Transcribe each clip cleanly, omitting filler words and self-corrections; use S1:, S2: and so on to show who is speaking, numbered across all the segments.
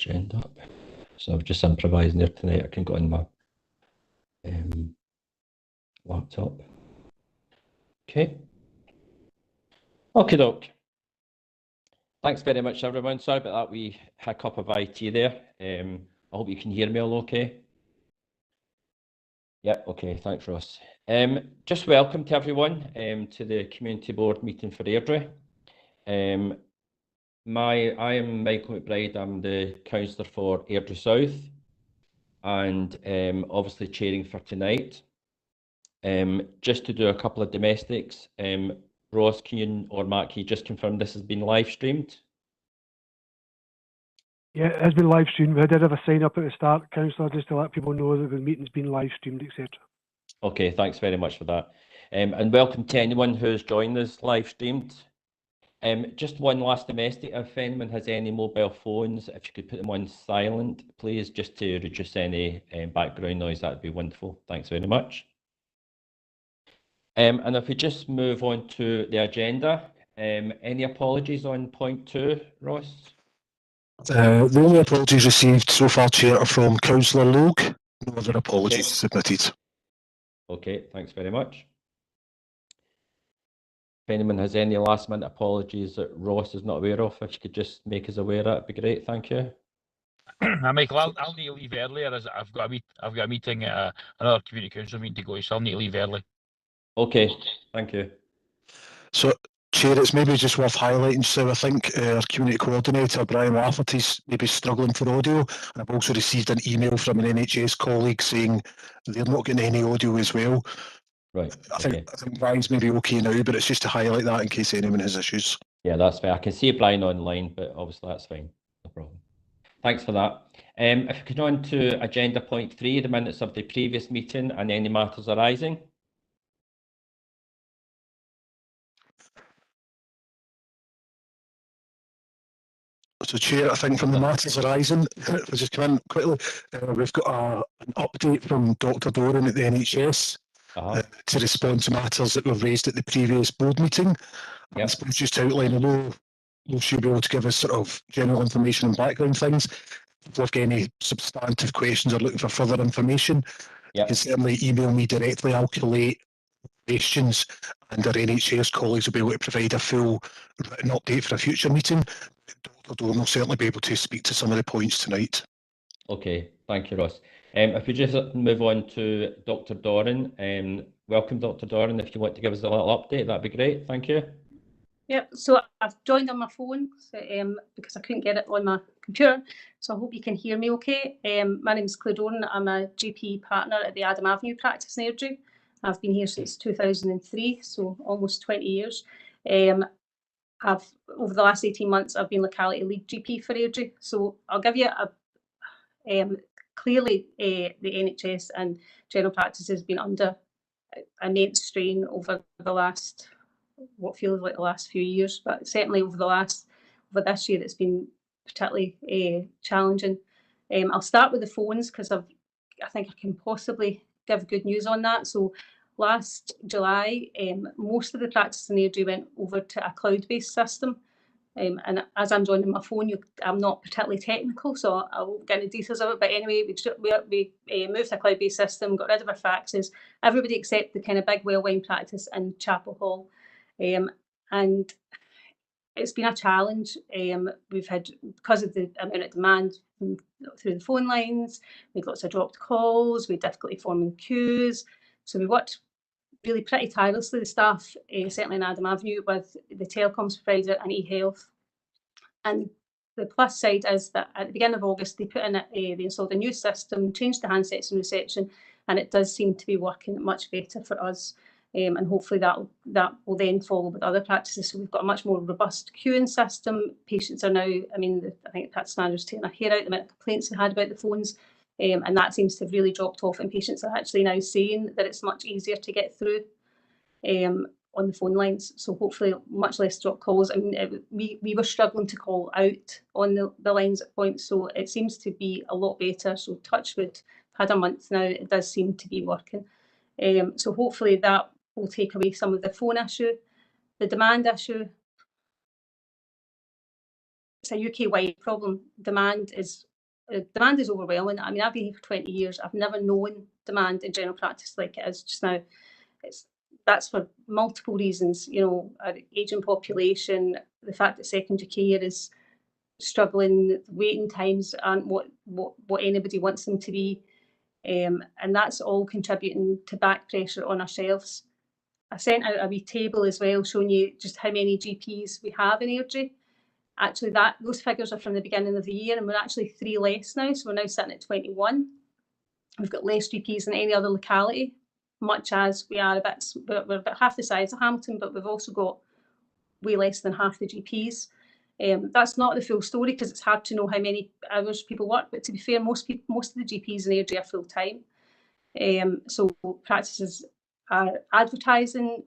S1: agenda up. So I've just improvising there tonight. I can go on my laptop. Okay. Okay, doke. Thanks very much, everyone. Sorry about that wee hiccup of IT there. I hope you can hear me all okay. Yep, okay, thanks, Ross. Just welcome to everyone to the Community Board meeting for Airdrie. I am Michael McBride. I'm the councillor for Airdrie South, and obviously chairing for tonight. Just to do a couple of domestics, Ross, or Mark, can you just confirm this has been live streamed?
S2: Yeah, it has been live streamed. We did have a sign up at the start, councillor, just to let people know that the meeting's been live streamed, etc.
S1: Okay, thanks very much for that. And welcome to anyone who's joined us live streamed. Just one last domestic, if anyone has any mobile phones, if you could put them on silent, please, just to reduce any background noise, that'd be wonderful. Thanks very much. And if we just move on to the agenda, any apologies on point 2, Ross?
S3: The only apologies received so far, Chair, are from Councillor Logue. No other apologies submitted.
S1: Okay, thanks very much. If anyone has any last minute apologies that Ross is not aware of, if you could just make us aware, that'd be great. Thank you.
S4: Michael, I'll need to leave earlier as I've got a meeting at another community council meeting to go, so I'll need to leave early.
S1: Okay, thank you.
S3: So, Chair, it's maybe just worth highlighting. So I think our community coordinator, Brian Rafferty's maybe struggling for audio. And I've also received an email from an NHS colleague saying they're not getting any audio as well.
S1: Right.
S3: I think Brian's maybe okay now, but it's just to highlight that in case anyone has issues.
S1: Yeah, that's fair. I can see Brian online, but obviously that's fine. No problem. Thanks for that. If we could go on to agenda point 3, the minutes of the previous meeting and any matters arising.
S3: So, Chair, I think from the matters arising, if I just come in quickly, we've got an update from Dr. Doran at the NHS to respond to matters that were raised at the previous board meeting. I suppose just to outline, I know she'll be able to give us sort of general information and background things. If you've got any substantive questions or looking for further information, you can certainly email me directly. I'll collate questions, and our NHS colleagues will be able to provide a full written update for a future meeting. Dr. Doran will certainly be able to speak to some of the points tonight.
S1: Okay, thank you, Ross. If we just move on to Dr. Doran, welcome, Dr. Doran. If you want to give us a little update, that'd be great. Thank you.
S5: Yep, so I've joined on my phone because I couldn't get it on my computer, so I hope you can hear me okay. My name is Claire Doran. I'm a GP partner at the Adam Avenue practice in Airdrie. I've been here since 2003, so almost 20 years. Over the last 18 months, I've been locality lead GP for Airdrie. So I'll give you clearly the NHS and general practice has been under immense strain over the last, what feels like the last few years, but certainly over this year, it's been particularly challenging. I'll start with the phones because I think I can possibly give good news on that. So last July, most of the practices in Airdrie went over to a cloud-based system. And as I'm joining my phone, I'm not particularly technical, so I won't get into details of it. But anyway, we moved to a cloud-based system, got rid of our faxes, everybody except the kind of big Wellwine practice in Chapel Hall. And it's been a challenge. We've had, because of the amount of demand through the phone lines, we had lots of dropped calls, we had difficulty forming queues. So we worked really pretty tirelessly, the staff, certainly in Adam Avenue, with the telecoms provider and eHealth. And the plus side is that at the beginning of August, they installed a new system, changed the handsets and reception, and it does seem to be working much better for us. And hopefully that will then follow with other practices. So we've got a much more robust queuing system. Patients are now, I think the practice manager's taking their hair out the amount of complaints they had about the phones. And that seems to have really dropped off, and patients are actually now saying that it's much easier to get through on the phone lines. So hopefully much less drop calls. I mean, we were struggling to call out on the lines at points, so it seems to be a lot better. So touch wood, had a month now, it does seem to be working. So hopefully that will take away some of the phone issue. The demand issue, it's a UK-wide problem. Demand is demand is overwhelming. I mean, I've been here for 20 years. I've never known demand in general practice like it is just now. That's for multiple reasons, you know, our ageing population, the fact that secondary care is struggling, waiting times aren't what anybody wants them to be, and that's all contributing to back pressure on ourselves. I sent out a wee table as well showing you just how many GPs we have in Airdrie. Actually, those figures are from the beginning of the year, and we're actually 3 less now, so we're now sitting at 21. We've got less GPs than any other locality, much as we're about half the size of Hamilton, but we've also got way less than half the GPs. That's not the full story because it's hard to know how many hours people work, but to be fair, most of the GPs in Airdrie are full time. So practices are advertising.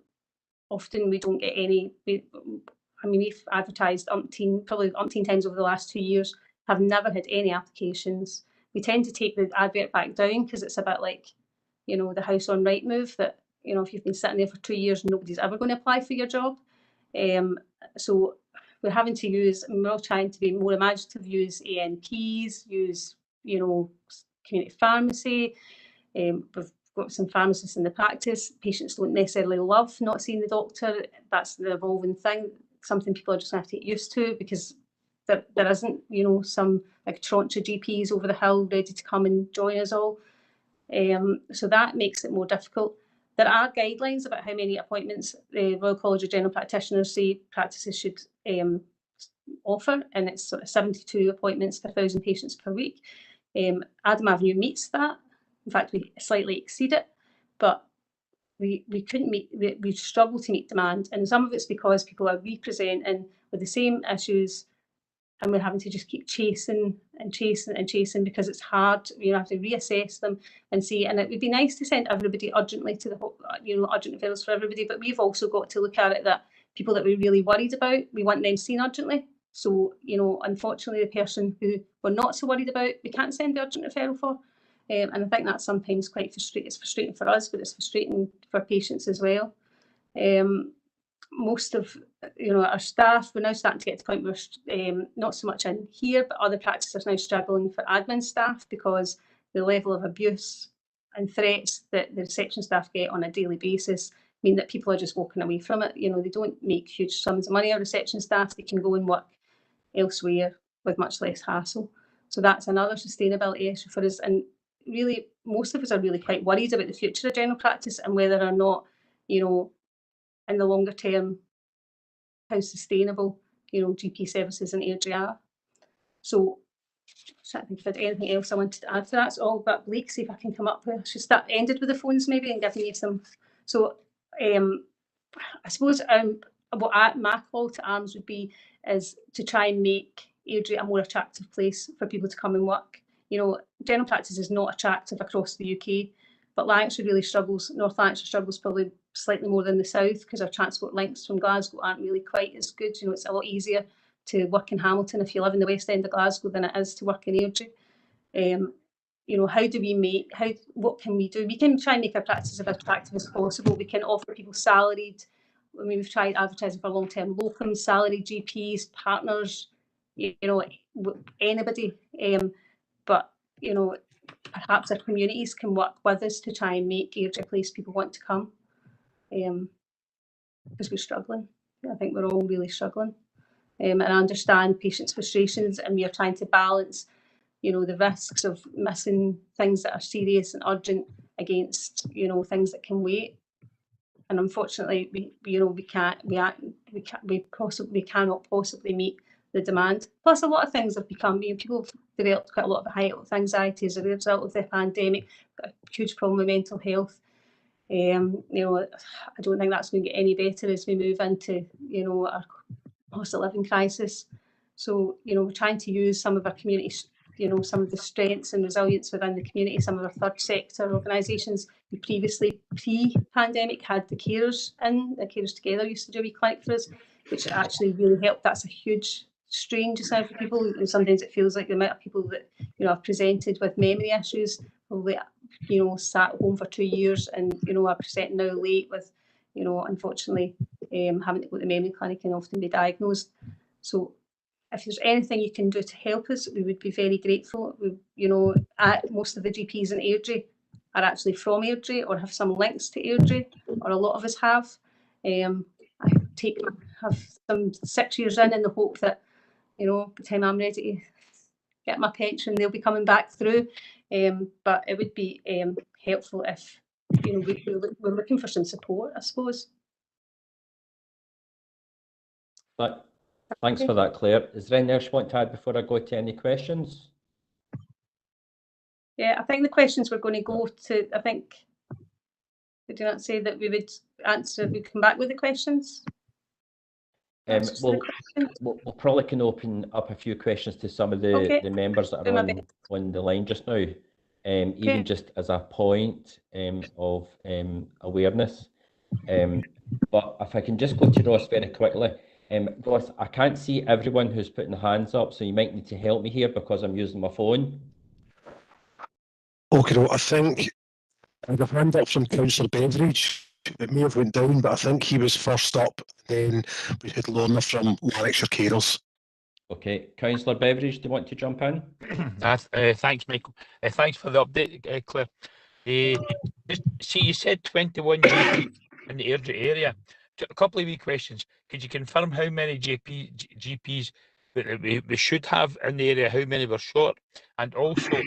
S5: Often we don't get any. We've advertised probably umpteen times over the last 2 years, have never had any applications. We tend to take the advert back down because it's a bit like, you know, the house on Rightmove that, you know, if you've been sitting there for 2 years, nobody's ever going to apply for your job. So we're having to we're all trying to be more imaginative, use ANPs, use, you know, community pharmacy. We've got some pharmacists in the practice. Patients don't necessarily love not seeing the doctor. That's the evolving thing. Something people are just going to have to get used to because there isn't, you know, some like tranche of GPs over the hill ready to come and join us all. So that makes it more difficult. There are guidelines about how many appointments the Royal College of General Practitioners say practices should offer, and it's sort of 72 appointments per 1,000 patients per week. Adam Avenue meets that. In fact, we slightly exceed it, but we couldn't meet. We struggle to meet demand, and some of it's because people are representing with the same issues, and we're having to just keep chasing and chasing and chasing because it's hard. You have to reassess them and see. And it would be nice to send everybody urgently to the, you know, urgent referrals for everybody. But we've also got to look at it that people that we're really worried about, we want them seen urgently. So, you know, unfortunately, the person who we're not so worried about, we can't send the urgent referral for. And I think that's sometimes quite frustrating. It's frustrating for us, but it's frustrating for patients as well. Most of, you know, our staff, we're now starting to get to the point where we're not so much in here, but other practices are now struggling for admin staff because the level of abuse and threats that the reception staff get on a daily basis mean that people are just walking away from it. You know, they don't make huge sums of money. Our reception staff, they can go and work elsewhere with much less hassle. So that's another sustainability issue for us. And really, most of us are really quite worried about the future of general practice and whether or not, you know, in the longer term, how sustainable, you know, GP services in Airdrie are. So I'm trying to think if I had anything else I wanted to add to that. It's all about Blake, see if I can come up with. I should start ended with the phones maybe and giving you some. So I suppose my call to arms would be is to try and make Airdrie a more attractive place for people to come and work. You know, general practice is not attractive across the UK, but Lancashire really struggles. North Lancashire struggles probably slightly more than the south because our transport links from Glasgow aren't really quite as good. You know, it's a lot easier to work in Hamilton if you live in the west end of Glasgow than it is to work in Airdrie. You know, what can we do? We can try and make our practices as attractive as possible. We can offer people salaried. I mean, we've tried advertising for long-term locums, salaried GPs, partners, you know, anybody. But, you know, perhaps our communities can work with us to try and make Airdrie a place people want to come. Because we're struggling. I think we're all really struggling. And I understand patients' frustrations, and we are trying to balance, you know, the risks of missing things that are serious and urgent against, you know, things that can wait. And unfortunately, we cannot possibly meet the demand. Plus, a lot of things have become, you know, people have developed quite a lot of high anxiety as a result of the pandemic. Got a huge problem with mental health. You know, I don't think that's going to get any better as we move into, you know, our cost of living crisis. So, you know, we're trying to use some of our community, you know, some of the strengths and resilience within the community, some of our third sector organisations. We previously, pre-pandemic, had the Carers in. The Carers Together used to do a wee clinic for us, which actually really helped. That's a huge strain just now for people. And sometimes it feels like the amount of people that, you know, have presented with memory issues, probably, you know, sat home for 2 years and, you know, are presenting now late with, you know, unfortunately having to go to the memory clinic and often be diagnosed. So if there's anything you can do to help us, we would be very grateful. Most of the GPs in Airdrie are actually from Airdrie or have some links to Airdrie, or a lot of us have. I have some 6 years in the hope that, by the time I'm ready to get my pension, they'll be coming back through. But it would be helpful if, we're looking for some support, I suppose.
S1: Thanks for that, Claire. Is there anything else you want to add before I go to any questions?
S5: Yeah, I think the questions we're going to go to, I think, did you not say that we would answer, we'd come back with the questions?
S1: We'll probably can open up a few questions to some of the members that are on the line just now, even just as a point of awareness. But if I can just go to Ross very quickly. Ross, I can't see everyone who's putting their hands up, so you might need to help me here because I'm using my phone.
S3: Okay, well, I think I have a hand up from Councillor Beveridge. It may have went down, but I think he was first up. Then we had Lorna from Lanarkshire Carers.
S1: Okay, Councillor Beveridge, do you want to jump in?
S4: Thanks, Michael. Thanks for the update, Claire. You said 21 GPs in the Airdrie area. A couple of wee questions. Could you confirm how many GPs that we should have in the area? How many were short? And also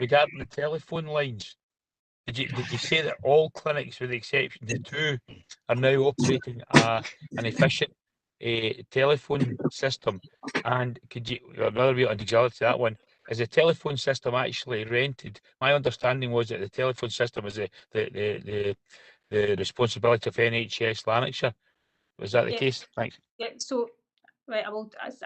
S4: regarding the telephone lines, did you say that all clinics, with the exception of 2, are now operating an efficient telephone system? And could you, another wee example to that one, is the telephone system actually rented? My understanding was that the telephone system was the responsibility of NHS Lanarkshire. Was that the case? Thanks.
S5: Yeah, so, right,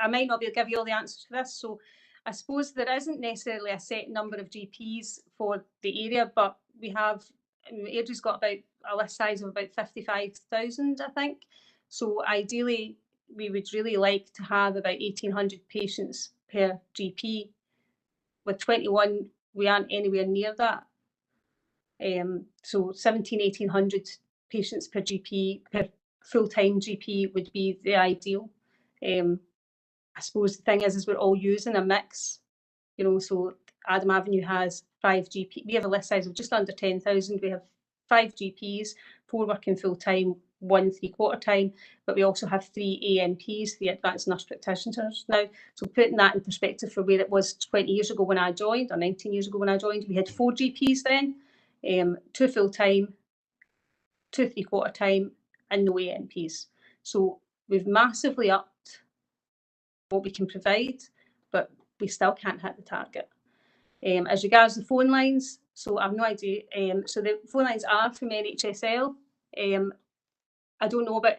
S5: I might not be able to give you all the answers to this. So I suppose there isn't necessarily a set number of GPs for the area, but we have, Airdrie's got about a list size of about 55,000, I think. So ideally, we would really like to have about 1,800 patients per GP. With 21, we aren't anywhere near that. So 1,800 patients per GP, per full-time GP would be the ideal. I suppose the thing is we're all using a mix, so Adam Avenue has 5 GP. We have a list size of just under 10,000. We have 5 GPs, 4 working full-time, 1 3/4 time, but we also have 3 ANPs, the advanced nurse practitioners now. So putting that in perspective for where it was 20 years ago when I joined, or 19 years ago when I joined, we had 4 GPs then, 2 full-time, 2 3/4 time, and no ANPs. So we've massively upped what we can provide, but we still can't hit the target. As regards the phone lines, so I've no idea. So the phone lines are from NHSL. I don't know about,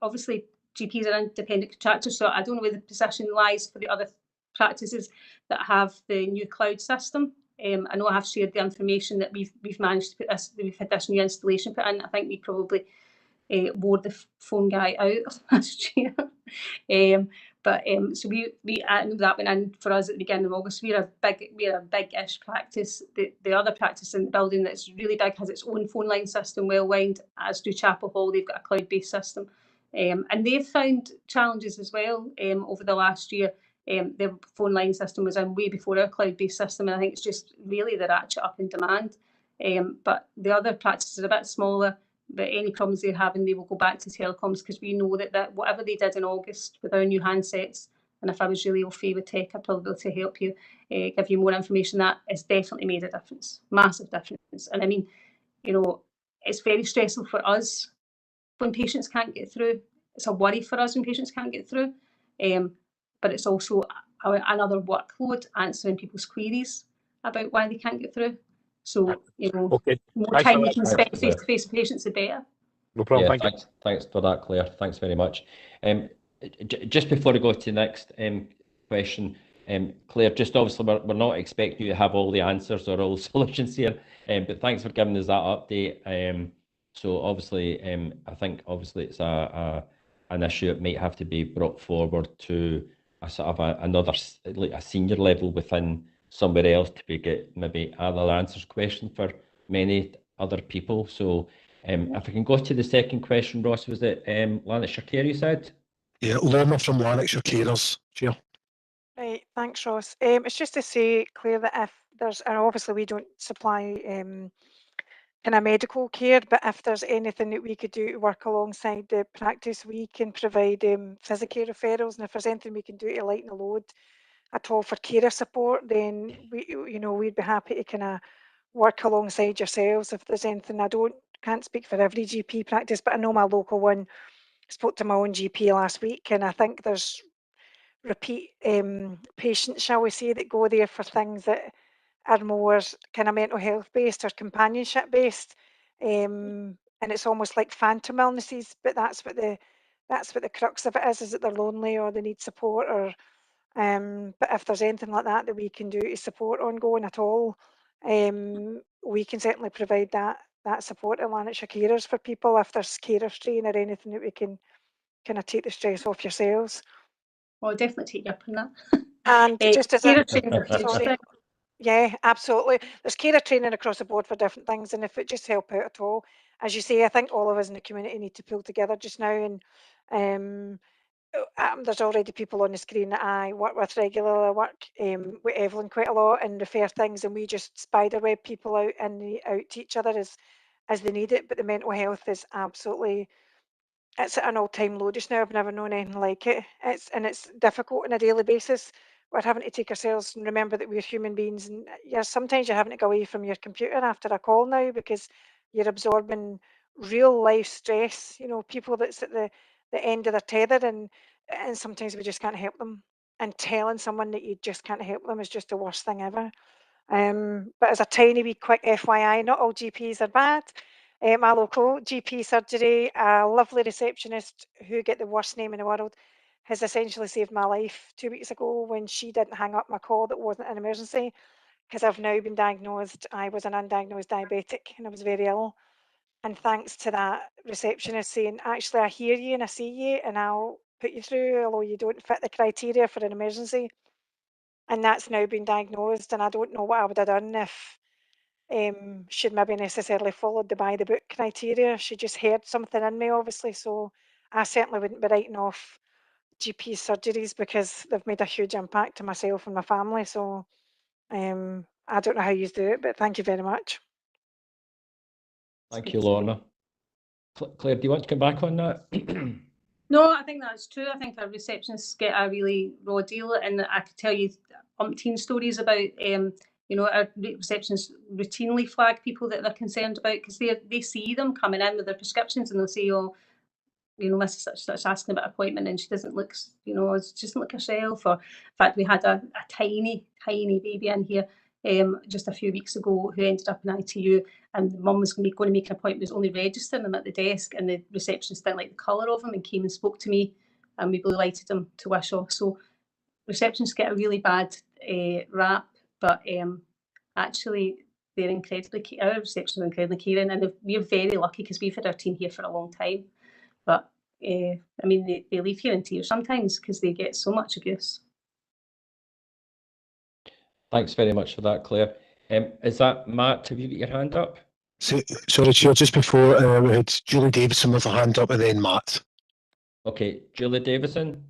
S5: obviously GPs are independent contractors, so I don't know where the position lies for the other practices that have the new cloud system. I know I have shared the information that we've managed to put this, we've had this new installation put in. I think we probably wore the phone guy out last year. So I know that went in for us at the beginning of August. We're a big-ish practice. The other practice in the building that's really big has its own phone line system, Wellwind, as do Chapel Hall. They've got a cloud-based system. And they've found challenges as well over the last year. Their phone line system was in way before our cloud-based system, and I think it's just really the ratchet up in demand. But the other practices are a bit smaller, but any problems they're having, they will go back to telecoms, because we know that whatever they did in August with our new handsets, and if I was really au fait with tech, I'd probably be able to help you, give you more information. That has definitely made a difference, massive difference. And I mean, it's very stressful for us when patients can't get through. It's a worry for us when patients can't get through. But it's also another workload answering people's queries about why they can't get through. So, more time we can spend face-to-face with patients, the better.
S4: No problem.
S1: Yeah, thanks for that, Claire. Thanks very much. Just before we go to the next question, Claire, just obviously we're not expecting you to have all the answers or all the solutions here, but thanks for giving us that update. So obviously, I think obviously it's an issue that might have to be brought forward to a sort of another, like a senior level within somewhere else to get maybe other answers question for many other people. So if I can go to the second question, Ross, was it Lanarkshire Care you said?
S3: Yeah, Lorna from Lanarkshire Carers, Chair.
S6: Right, thanks, Ross. It's just to say, Claire, that if there's, and obviously we don't supply kind of medical care, but if there's anything that we could do to work alongside the practice, we can provide physical referrals, and if there's anything we can do to lighten the load at all for carer support, then we'd be happy to kind of work alongside yourselves if there's anything. Can't speak for every GP practice, but I know my local one. Spoke to my own GP last week, and I think there's repeat patients, shall we say, that go there for things that are more kind of mental health based or companionship based, and it's almost like phantom illnesses. But that's what the crux of it is that they're lonely or they need support. Or but if there's anything like that that we can do to support ongoing at all, we can certainly provide that support in Lanarkshire Carers for people if there's carer strain or anything that we can kind of take the stress off yourselves.
S5: Well, I'll definitely take you up on that.
S6: And just as
S5: carer training's a huge
S6: sorry.
S5: thing.
S6: Yeah, absolutely. There's carer training across the board for different things, and if it just help out at all, as you say, I think all of us in the community need to pull together just now. And there's already people on the screen that I work with regularly. I work with Evelyn quite a lot and refer things, and we just spiderweb people out to each other as they need it. But the mental health is absolutely, it's at an all-time low just now. I've never known anything like it. It's difficult on a daily basis. We're having to take ourselves and remember that we're human beings, and sometimes you're having to go away from your computer after a call now because you're absorbing real life stress. People that's at the end of their tether, and sometimes we just can't help them. And telling someone that you just can't help them is just the worst thing ever. But as a tiny wee quick FYI, not all GPs are bad. My local GP surgery, a lovely receptionist who get the worst name in the world, has essentially saved my life 2 weeks ago when she didn't hang up my call that wasn't an emergency, because I've now been diagnosed. I was an undiagnosed diabetic and I was very ill. And thanks to that receptionist saying, actually, I hear you and I see you and I'll put you through, although you don't fit the criteria for an emergency. And that's now been diagnosed, and I don't know what I would have done if she'd maybe necessarily followed the by the book criteria. She just heard something in me, obviously, so I certainly wouldn't be writing off GP surgeries because they've made a huge impact to myself and my family. So I don't know how you do it, but thank you very much.
S1: Thank you, Lorna. Claire, do you want to come back on that?
S5: No, I think that's true. I think our receptionists get a really raw deal, and I could tell you umpteen stories about, our receptionists routinely flag people that they're concerned about because they see them coming in with their prescriptions and they'll say, oh, Mrs. Such Such asking about appointment and she doesn't look, she doesn't look herself. Or in fact, we had a tiny baby in here just a few weeks ago who ended up in ITU, and the mum was going to make an appointment, was only registering them at the desk, and the receptionist didn't like the colour of him and came and spoke to me, and we really lighted him to Wishaw. So receptionists get a really bad rap, but actually they're incredibly, our receptionists are incredibly caring, and we're very lucky because we've had our team here for a long time. But they leave here in tears sometimes because they get so much abuse.
S1: Thanks very much for that, Claire. Is that Matt? Have you got your hand up?
S3: Sorry, Chair, just before we had Julie Davison with a hand up and then Matt.
S1: Okay, Julie Davison.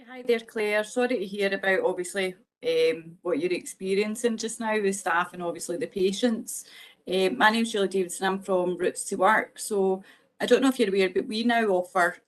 S7: Hi there, Claire. Sorry to hear about obviously what you're experiencing just now with staff and obviously the patients. My name's Julie Davidson. I'm from Roots to Work. So I don't know if you're aware, but we now offer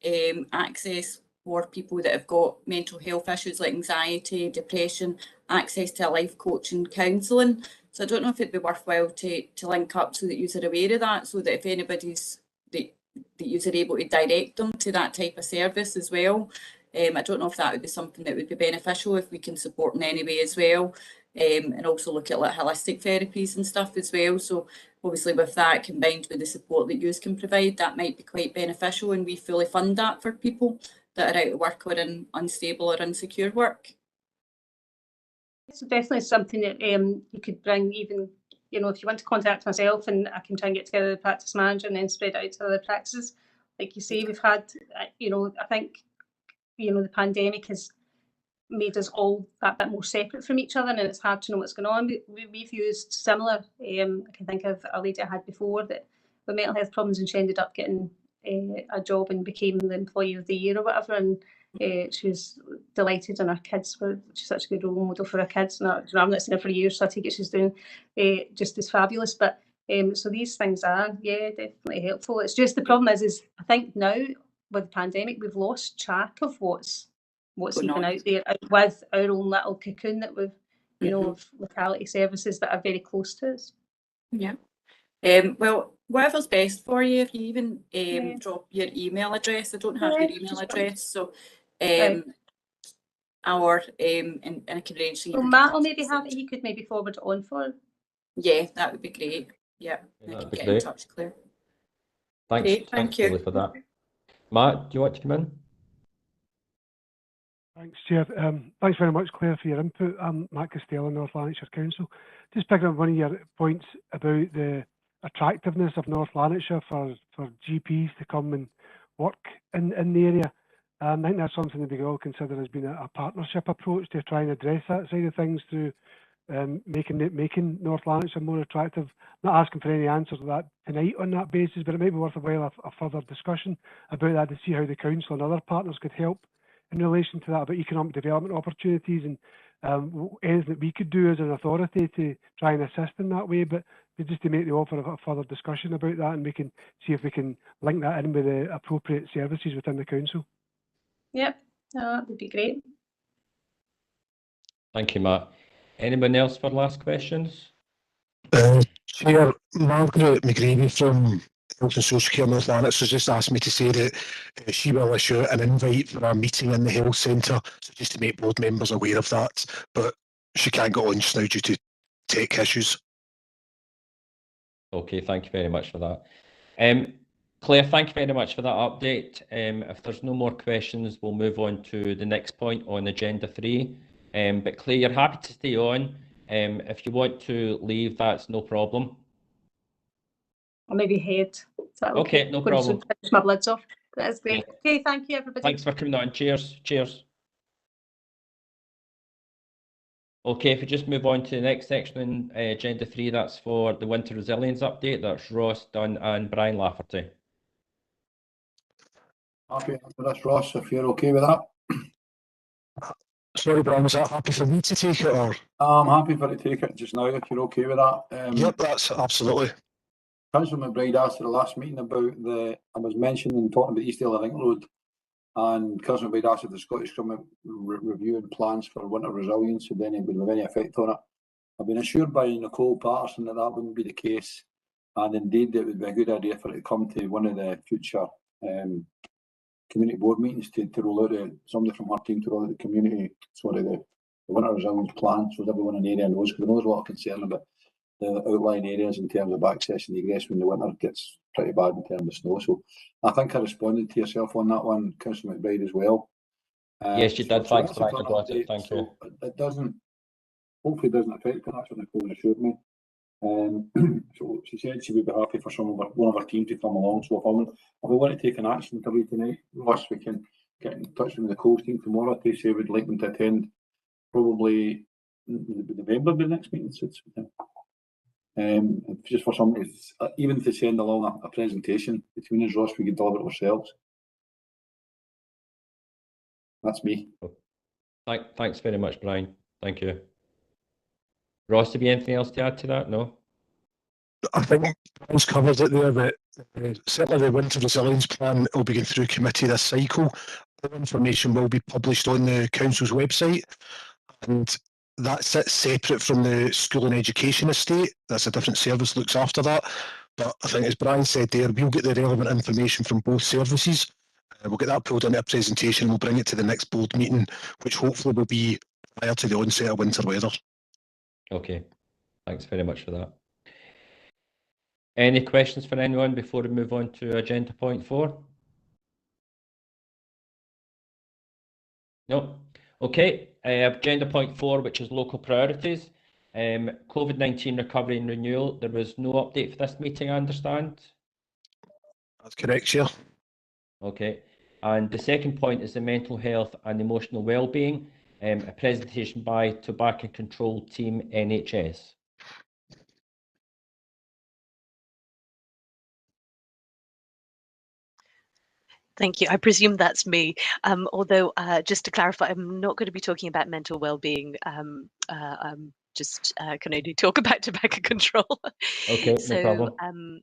S7: access for people that have got mental health issues like anxiety, depression, access to a life coach and counselling. So I don't know if it'd be worthwhile to link up so that you are aware of that, so that if anybody's that you are able to direct them to that type of service as well. I don't know if that would be something that would be beneficial if we can support in any way as well, and also look at like holistic therapies and stuff as well. So obviously with that combined with the support that you can provide, that might be quite beneficial, and we fully fund that for people that are out of work or in unstable or insecure work.
S5: It's definitely something that you could bring, even, if you want to contact myself and I can try and get together with the practice manager and then spread it out to other practices. Like you say, we've had, I think, the pandemic has made us all that bit more separate from each other, and it's hard to know what's going on. We've used similar, I can think of a lady I had before that with mental health problems, and she ended up getting a job and became the employee of the year or whatever, and She was delighted, and her kids were, she's such a good role model for her kids. And I've not seen her for years, so I take it she's doing just as fabulous. But so these things are, yeah, definitely helpful. It's just the problem is I think now with the pandemic, we've lost track of what's even out there with our own little cocoon that we've, you know, of locality services that are very close to us.
S7: Yeah. Well, whatever's best for you, if you even drop your email address. I don't have your email address, so and I can arrange so you
S5: Well,
S7: can
S5: Matt will maybe have it. He could maybe forward it on for.
S7: Yeah, that would be great. Yeah, I can get in touch, Claire.
S1: Thanks,
S7: Great,
S1: thanks,
S7: you.
S1: Julie, for that. Matt, do you want to come in?
S2: Thanks, Chair. Thanks very much, Claire, for your input. I'm Matt Costello, North Lanarkshire Council. Just picking up one of your points about the attractiveness of North Lanarkshire for GPs to come and work in the area. I think that's something that we all consider as being a partnership approach to try and address that side of things through making North Lanarkshire more attractive. Not asking for any answers to that tonight on that basis, but it might be worthwhile a further discussion about that to see how the council and other partners could help in relation to that, about economic development opportunities and anything that we could do as an authority to try and assist in that way. But just to make the offer of a further discussion about that, and we can see if we can link that in with the appropriate services within the council.
S5: Yep, that would be great.
S1: Thank you, Matt. Anyone else for last questions?
S3: Chair, Margaret McGreevy from Health and Social Care North Lanarkshire has just asked me to say that she will issue an invite for a meeting in the health centre, so just to make board members aware of that, but she can't get on just now due to tech issues.
S1: Okay, thank you very much for that. Claire, thank you very much for that update. If there's no more questions, we'll move on to the next point on Agenda 3. But Claire, you're happy to stay on. If you want to leave, that's no problem.
S5: Or maybe head. Is that
S1: okay? No problem.
S5: Finish my bloods off. That's great. Yeah. Okay, thank you, everybody.
S1: Thanks for coming on. Cheers. Cheers. Okay, if we just move on to the next section in Agenda 3, that's for the Winter Resilience Update. That's Ross Dunn and Brian Lafferty.
S8: Happy for this, Ross, if you're okay with that.
S3: Sorry, Brian, was that happy for me to take it, or?
S8: I'm happy for to take it just now, if you're okay with that.
S3: Yep, that's absolutely.
S8: Councillor McBride asked at the last meeting about I was mentioning talking about East Link Road, and Councillor McBride asked if the Scottish Government reviewing plans for winter resilience and then it would have any effect on it. I've been assured by Nicole Patterson that that wouldn't be the case, and indeed it would be a good idea for it to come to one of the future community board meetings to roll out somebody from her team to roll out the winter resilience plan, so everyone in the area knows, because there's a lot of concern about the outlying areas in terms of access and egress when the winter gets pretty bad in terms of snow. So I think I responded to yourself on that one, Councillor McBride, as well.
S1: Yes, you did. Thanks, Brian. Thank you.
S8: It doesn't, hopefully doesn't affect it. That's what Nicole assured me. So she said she would be happy for one of her team to come along. So if we want to take an action tonight, Ross, we can get in touch with Nicole's team tomorrow to say we'd like them to attend probably November, the next meeting suits with them. Just for somebody, even to send along a presentation between us, Ross, we could deliver it ourselves. That's me.
S1: Thanks very much, Brian. Thank you. Ross, have you anything else to add to that? No?
S3: I think Brian's covered it there, but certainly the Winter Resilience Plan will be going through committee this cycle. The information will be published on the Council's website, and that sits separate from the School and Education Estate. That's a different service that looks after that. But I think, as Brian said there, we'll get the relevant information from both services. We'll get that pulled into a presentation. We'll bring it to the next board meeting, which hopefully will be prior to the onset of winter weather.
S1: Okay, thanks very much for that. Any questions for anyone before we move on to agenda point 4? No? Okay, agenda point 4, which is local priorities. COVID-19 recovery and renewal. There was no update for this meeting, I understand.
S3: That's correct, Chair.
S1: Okay, and the second point is the mental health and emotional well-being. A presentation by Tobacco Control Team NHS.
S9: Thank you. I presume that's me. Although, just to clarify, I'm not going to be talking about mental well-being. Can only talk about tobacco control.
S1: Okay, no
S9: So,
S1: problem.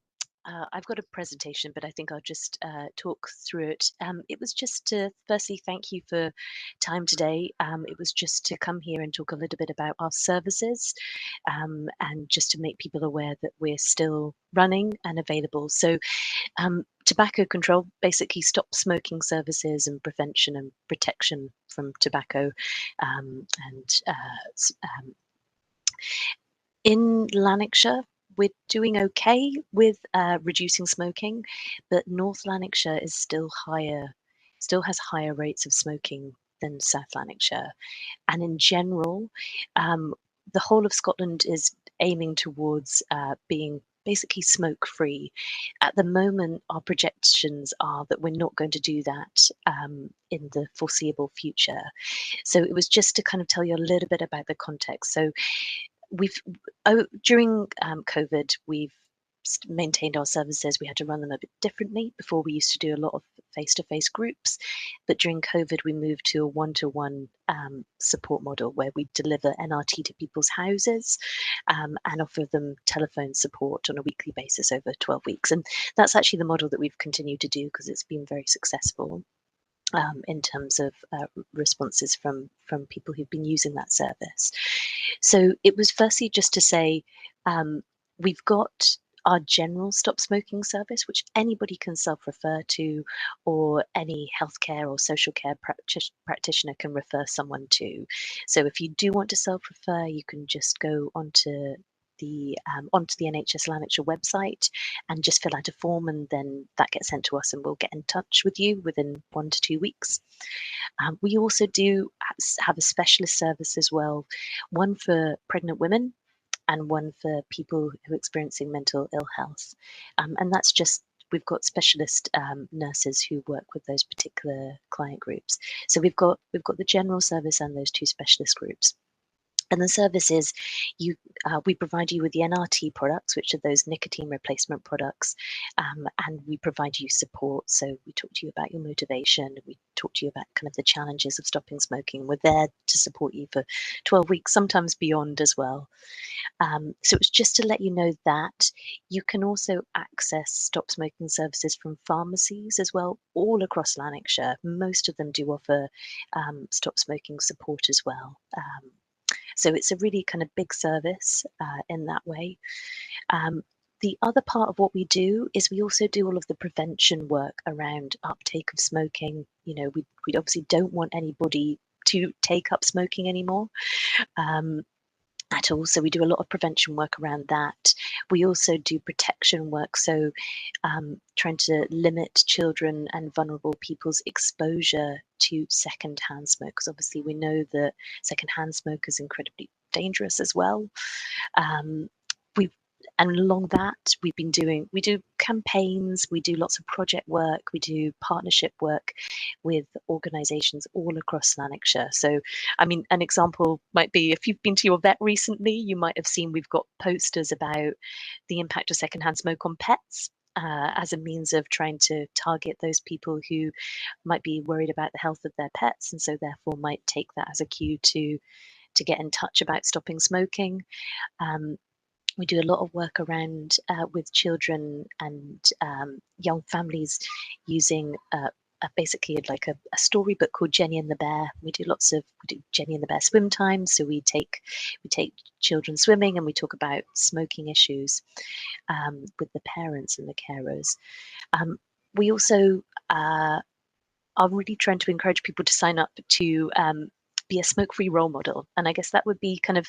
S9: I've got a presentation, but I think I'll just talk through it. It was just to firstly thank you for time today. It was just to come here and talk a little bit about our services, and just to make people aware that we're still running and available. So, tobacco control, basically stop smoking services and prevention and protection from tobacco. In Lanarkshire, we're doing okay with reducing smoking, but North Lanarkshire is still has higher rates of smoking than South Lanarkshire. And in general, the whole of Scotland is aiming towards being basically smoke free. At the moment, our projections are that we're not going to do that in the foreseeable future. So it was just to kind of tell you a little bit about the context. So during COVID, we've maintained our services. We had to run them a bit differently. Before, we used to do a lot of face-to-face groups, but during COVID, we moved to a one-to-one support model where we deliver NRT to people's houses and offer them telephone support on a weekly basis over 12 weeks. And that's actually the model that we've continued to do because it's been very successful. In terms of responses from people who've been using that service. So it was firstly just to say, we've got our general stop smoking service, which anybody can self-refer to, or any healthcare or social care practitioner can refer someone to. So if you do want to self-refer, you can just go onto the NHS Lanarkshire website and just fill out a form, and then that gets sent to us and we'll get in touch with you within 1 to 2 weeks. We also do have a specialist service as well, one for pregnant women and one for people who are experiencing mental ill health. And that's just, we've got specialist nurses who work with those particular client groups. So we've got the general service and those 2 specialist groups. And the service is, we provide you with the NRT products, which are those nicotine replacement products, and we provide you support. So we talk to you about your motivation, we talk to you about kind of the challenges of stopping smoking. We're there to support you for 12 weeks, sometimes beyond as well. So it's just to let you know that you can also access stop smoking services from pharmacies as well, all across Lanarkshire. Most of them do offer stop smoking support as well. So it's a really kind of big service in that way. The other part of what we do is we also do all of the prevention work around uptake of smoking. You know, we obviously don't want anybody to take up smoking anymore at all. So we do a lot of prevention work around that. We also do protection work. So trying to limit children and vulnerable people's exposure to secondhand smoke, because obviously we know that secondhand smoke is incredibly dangerous as well. And along that, we do campaigns, we do lots of project work, we do partnership work with organisations all across Lanarkshire. So, I mean, an example might be, if you've been to your vet recently, you might have seen we've got posters about the impact of secondhand smoke on pets. As a means of trying to target those people who might be worried about the health of their pets, and so therefore might take that as a cue to get in touch about stopping smoking. We do a lot of work around with children and young families using basically like a storybook called Jenny and the Bear. We do Jenny and the Bear swim time. So we take children swimming and we talk about smoking issues with the parents and the carers. We also are really trying to encourage people to sign up to be a smoke-free role model. And I guess that would be kind of,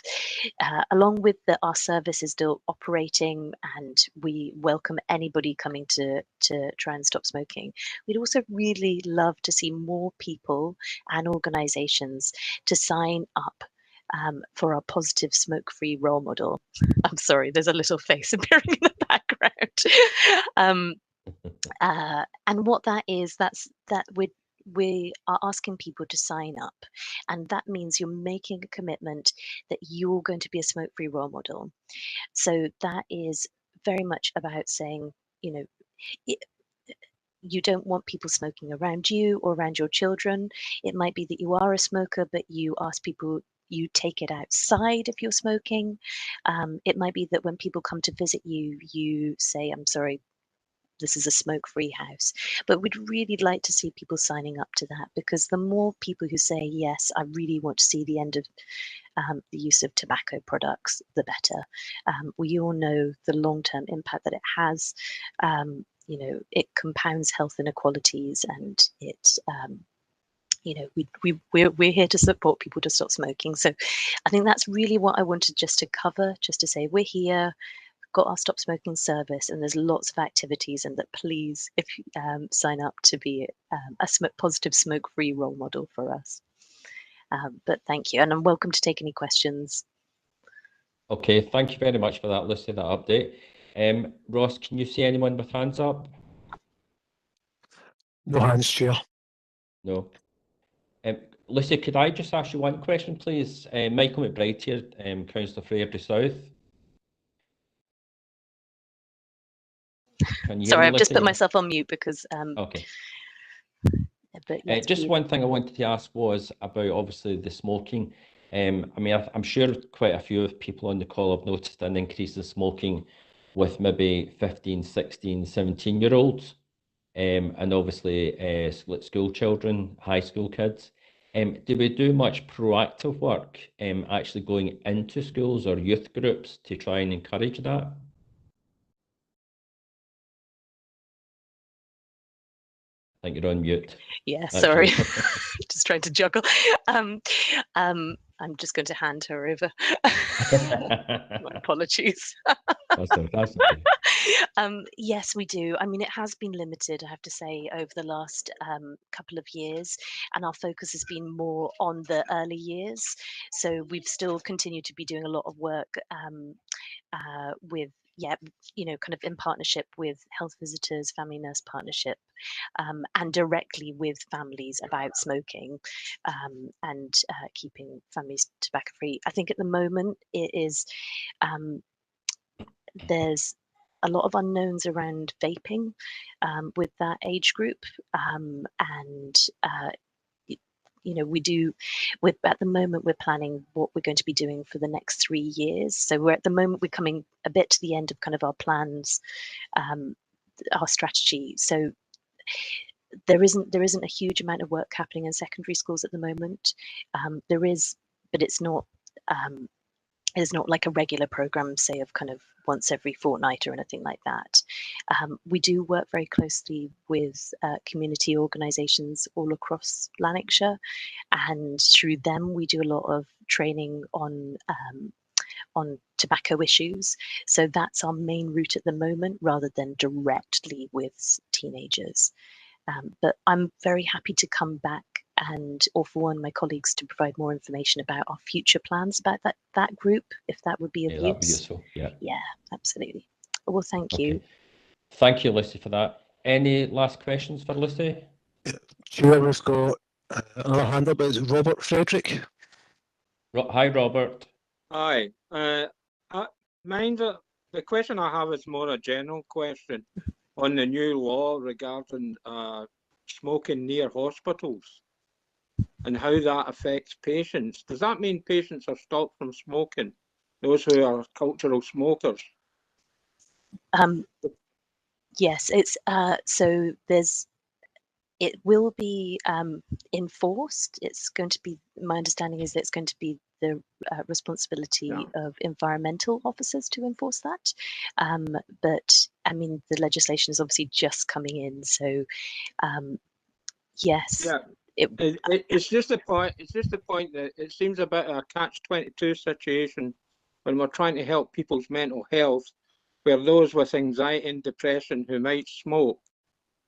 S9: along with our service is still operating and we welcome anybody coming to try and stop smoking, we'd also really love to see more people and organisations to sign up for our positive smoke-free role model. I'm sorry, there's a little face appearing in the background. And what that is, we are asking people to sign up, and that means you're making a commitment that you're going to be a smoke-free role model. So that is very much about saying, you know, you don't want people smoking around you or around your children. It might be that you are a smoker, but you ask people, you take it outside if you're smoking. It might be that when people come to visit you, you say, I'm sorry, this is a smoke-free house. But we'd really like to see people signing up to that, because the more people who say, yes, I really want to see the end of the use of tobacco products, the better. We all know the long-term impact that it has. You know, it compounds health inequalities, and it, you know, we're here to support people to stop smoking. So I think that's really what I wanted just to cover, just to say we're here, got our stop smoking service, and there's lots of activities, and that please, if you sign up to be a positive smoke-free role model for us. But thank you, and I'm welcome to take any questions.
S1: Okay, thank you very much for that, Lucy, that update. Ross, can you see anyone with hands up?
S3: No hands, Chair.
S1: No. Lucy, could I just ask you one question, please? Michael McBride here, Councillor for Airdrie South. Can you hear
S9: Sorry,
S1: me,
S9: I've just
S1: Lucy?
S9: put myself on mute because.
S1: Okay.
S9: But yes,
S1: just one thing I wanted to ask was about obviously the smoking. I mean, I'm sure quite a few people on the call have noticed an increase in smoking with maybe 15, 16, 17-year-olds, and obviously school children, high school kids. Do we do much proactive work actually going into schools or youth groups to try and encourage that? I think you're on mute.
S9: Yeah, sorry. Just trying to juggle. I'm just going to hand her over. My apologies.
S1: That's okay.
S9: Yes, we do. I mean, it has been limited, I have to say, over the last couple of years, and our focus has been more on the early years. So we've still continued to be doing a lot of work with, yeah, you know, kind of in partnership with health visitors, family nurse partnership, and directly with families about smoking and keeping families tobacco free. I think at the moment it is, there's a lot of unknowns around vaping with that age group, and you know, at the moment we're planning what we're going to be doing for the next 3 years. So we're coming a bit to the end of kind of our plans, our strategy. So there isn't a huge amount of work happening in secondary schools at the moment. There is, but it's not like a regular program, say, of kind of once every fortnight or anything like that. We do work very closely with community organisations all across Lanarkshire, and through them we do a lot of training on tobacco issues. So that's our main route at the moment, rather than directly with teenagers. But I'm very happy to come back or for one of my colleagues to provide more information about our future plans about that group, if that would be of use.
S1: That'd be useful. Yeah,
S9: absolutely. Well, thank you.
S1: Thank you, Lucy, for that. Any last questions for Lucy?
S3: Chair, we've got another hand up. It's Robert Frederick.
S1: Hi, Robert.
S10: Hi. The question I have is more a general question on the new law regarding smoking near hospitals and how that affects patients. Does that mean patients are stopped from smoking, those who are cultural smokers?
S9: Yes, it's so it will be enforced. It's going to be, my understanding is that it's going to be the responsibility of environmental officers to enforce that. But I mean, the legislation is obviously just coming in, so yes.
S10: Yeah, it's just the point. It's just the point that it seems a bit of a catch-22 situation when we're trying to help people's mental health, where those with anxiety and depression who might smoke,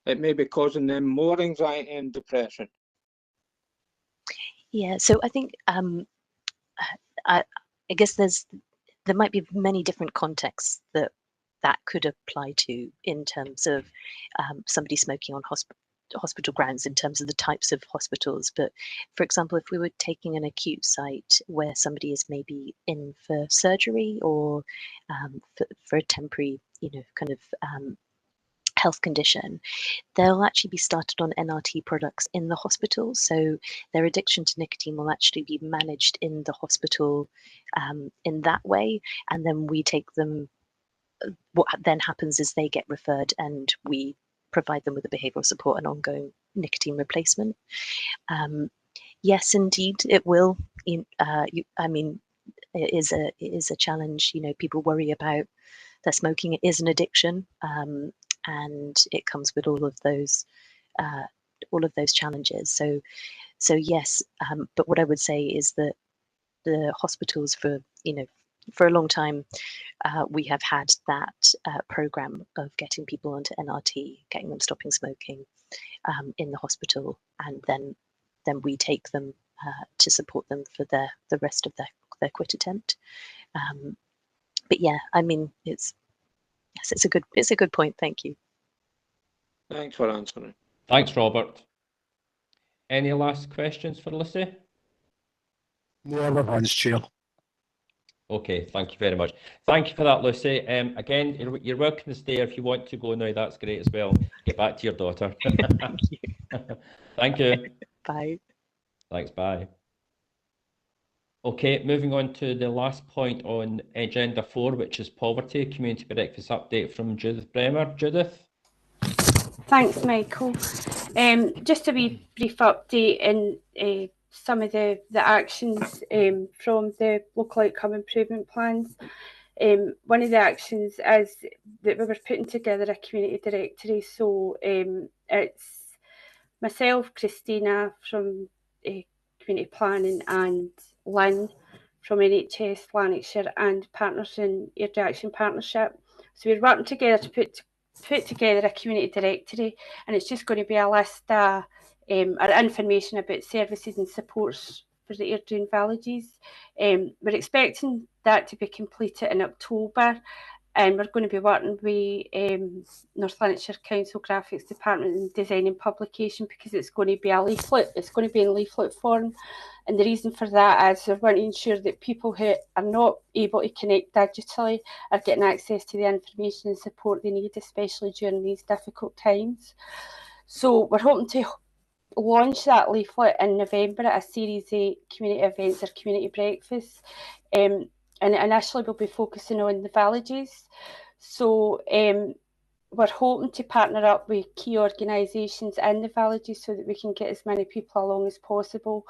S10: it may be causing them more anxiety and depression.
S9: Yeah, so I think I guess there might be many different contexts that could apply to in terms of somebody smoking on hospital grounds, in terms of the types of hospitals. But for example, if we were taking an acute site where somebody is maybe in for surgery or for a temporary, you know, kind of health condition, they'll actually be started on NRT products in the hospital. So their addiction to nicotine will actually be managed in the hospital in that way. And then we take them, what then happens is they get referred and we provide them with the behavioural support and ongoing nicotine replacement. Yes, indeed, it will. I mean, it is a challenge. You know, people worry about that smoking. It is an addiction, and it comes with all of those challenges. So yes, but what I would say is that the hospitals for a long time, we have had that program of getting people onto NRT, getting them stopping smoking in the hospital, and then we take them to support them for the rest of their quit attempt. But yeah, I mean, it's a good point. Thank you.
S10: Thanks for answering.
S1: Thanks, Robert. Any last questions for Lucy?
S3: No other hands, Chair.
S1: Okay, thank you very much. Thank you for that, Lucy. Again, you're welcome to stay if you want to go now. That's great as well. Get back to your daughter.
S9: Thank you.
S1: Thank you.
S9: Bye.
S1: Thanks, bye. Okay, moving on to the last point on Agenda 4, which is poverty, community breakfast update from Judith Bremer. Judith?
S11: Thanks, Michael. Just a wee brief update in some of the actions from the local outcome improvement plans. One of the actions is that we were putting together a community directory. So it's myself, Christina from Community Planning, and Lynn from NHS Lanarkshire, and partners in Airdrie Action Partnership. So we're working together to put together a community directory, and it's just going to be a list of or information about services and supports for the Airdrie villages. We're expecting that to be completed in October, and we're going to be working with North Lanarkshire Council Graphics Department in design and publication, because it's going to be a leaflet. It's going to be in leaflet form, and the reason for that is we want to ensure that people who are not able to connect digitally are getting access to the information and support they need, especially during these difficult times. So we're hoping to launch that leaflet in November at a Series 8 community events or community breakfasts. And initially we'll be focusing on the villages. So we're hoping to partner up with key organisations in the villages so that we can get as many people along as possible.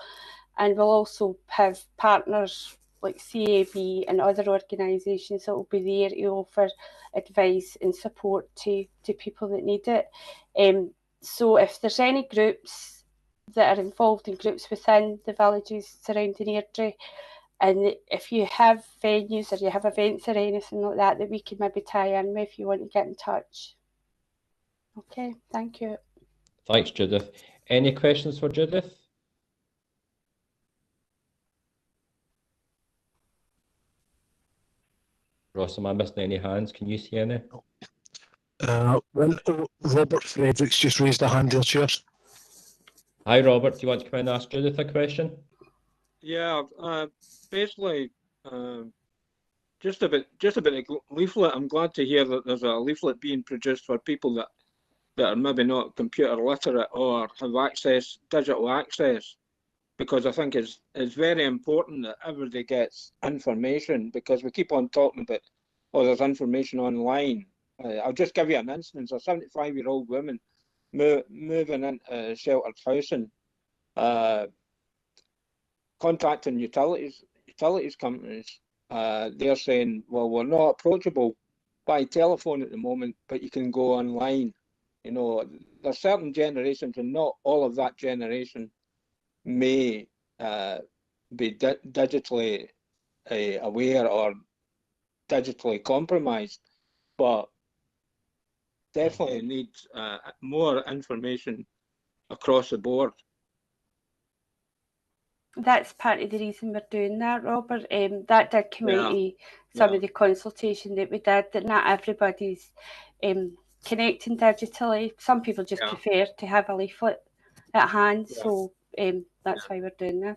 S11: And we'll also have partners like CAB and other organisations that will be there to offer advice and support to people that need it. So if there's any groups that are involved in groups within the villages surrounding Airdrie, and if you have venues or you have events or anything like that that we can maybe tie in with, if you want to get in touch. Okay, thank you.
S1: Thanks, Judith. Any questions for Judith? Ross, am I missing any hands? Can you see any?
S3: Robert Fredericks just raised a hand there, Chair.
S1: Hi, Robert. Do you want to come in and ask Judith a question?
S10: Yeah, basically, just about the leaflet. I'm glad to hear that there's a leaflet being produced for people that are maybe not computer literate or have digital access, because I think it's very important that everybody gets information, because we keep on talking about, oh, there's information online. I'll just give you an instance. A 75-year-old woman moving into sheltered housing, contacting utilities companies. They're saying, well, we're not approachable by telephone at the moment, but you can go online. You know, there's certain generations, and not all of that generation may be digitally aware or digitally compromised, but definitely needs more information across the board.
S11: That's part of the reason we're doing that, Robert. That did come into some of the consultation that we did, that not everybody's connecting digitally. Some people just prefer to have a leaflet at hand, so that's why we're doing this.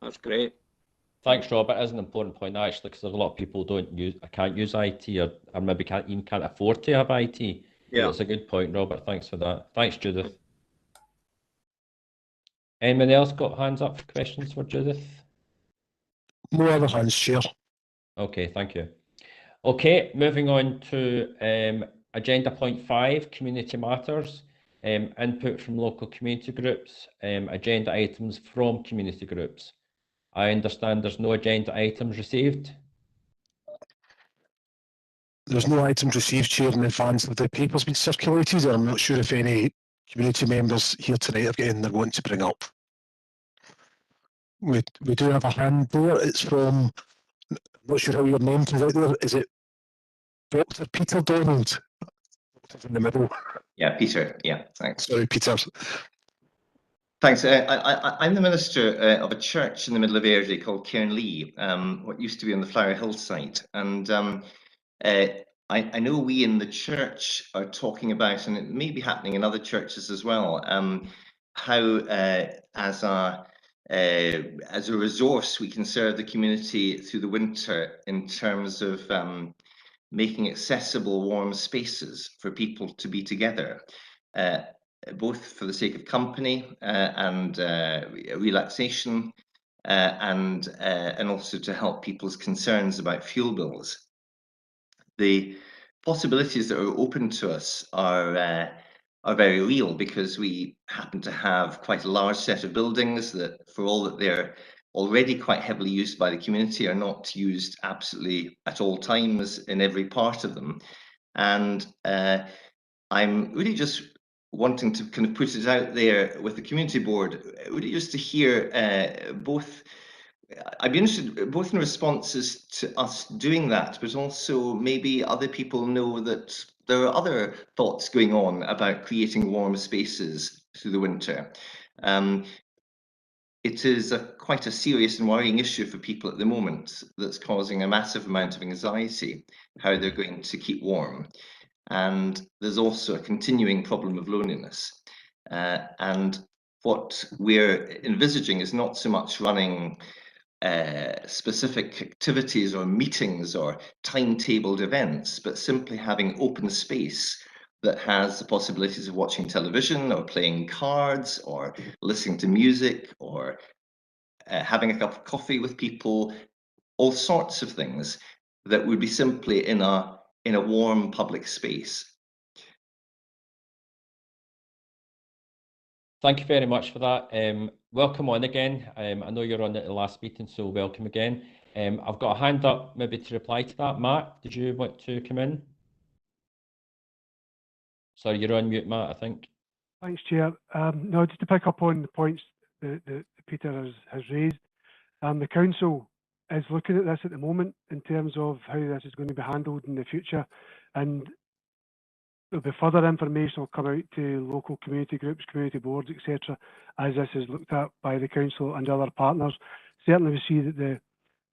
S10: That's great.
S1: Thanks, Robert. It is an important point, actually, because there's a lot of people can't use IT, or maybe can't afford to have IT. Yeah, that's a good point, Robert. Thanks for that. Thanks, Judith. Anyone else got hands up for questions for Judith?
S3: No other hands, Chair.
S1: Okay, thank you. Okay, moving on to agenda point 5, community matters, input from local community groups, agenda items from community groups. I understand there's no agenda items received.
S3: There's no items received, Chair, in advance of the papers being circulated. I'm not sure if any community members here tonight have got anything they're wanting to bring up. We do have a hand there. It's from, I'm not sure how your name comes out there. Is it Dr. Peter Donald? Doctor's in the middle.
S12: Yeah, Peter. Yeah, thanks.
S3: Sorry, Peter.
S12: Thanks. I'm the minister of a church in the middle of Airdrie called Cairnlee, what used to be on the Flower Hill site. And I know we in the church are talking about, and it may be happening in other churches as well, how as a resource we can serve the community through the winter in terms of making accessible warm spaces for people to be together, both for the sake of company and relaxation, and also to help people's concerns about fuel bills. The possibilities that are open to us are very real, because we happen to have quite a large set of buildings that, for all that they're already quite heavily used by the community, are not used absolutely at all times in every part of them. And I'm really just wanting to kind of put it out there with the community board, really just to hear both. I'd be interested both in responses to us doing that, but also maybe other people know that there are other thoughts going on about creating warm spaces through the winter. It is quite a serious and worrying issue for people at the moment that's causing a massive amount of anxiety, how they're going to keep warm. And there's also a continuing problem of loneliness. And what we're envisaging is not so much running specific activities or meetings or timetabled events, but simply having open space that has the possibilities of watching television or playing cards or listening to music or having a cup of coffee with people, all sorts of things that would be simply in a warm public space.
S1: Thank you very much for that. Welcome on again. I know you're on at the last meeting, so welcome again. I've got a hand up maybe to reply to that. Matt, did you want to come in? Sorry, you're on mute, Matt, I think.
S2: Thanks, Chair. No, just to pick up on the points that Peter has raised. The council is looking at this at the moment in terms of how this is going to be handled in the future, and there'll be further information will come out to local community groups, community boards, etc., as this is looked at by the council and other partners. Certainly we see that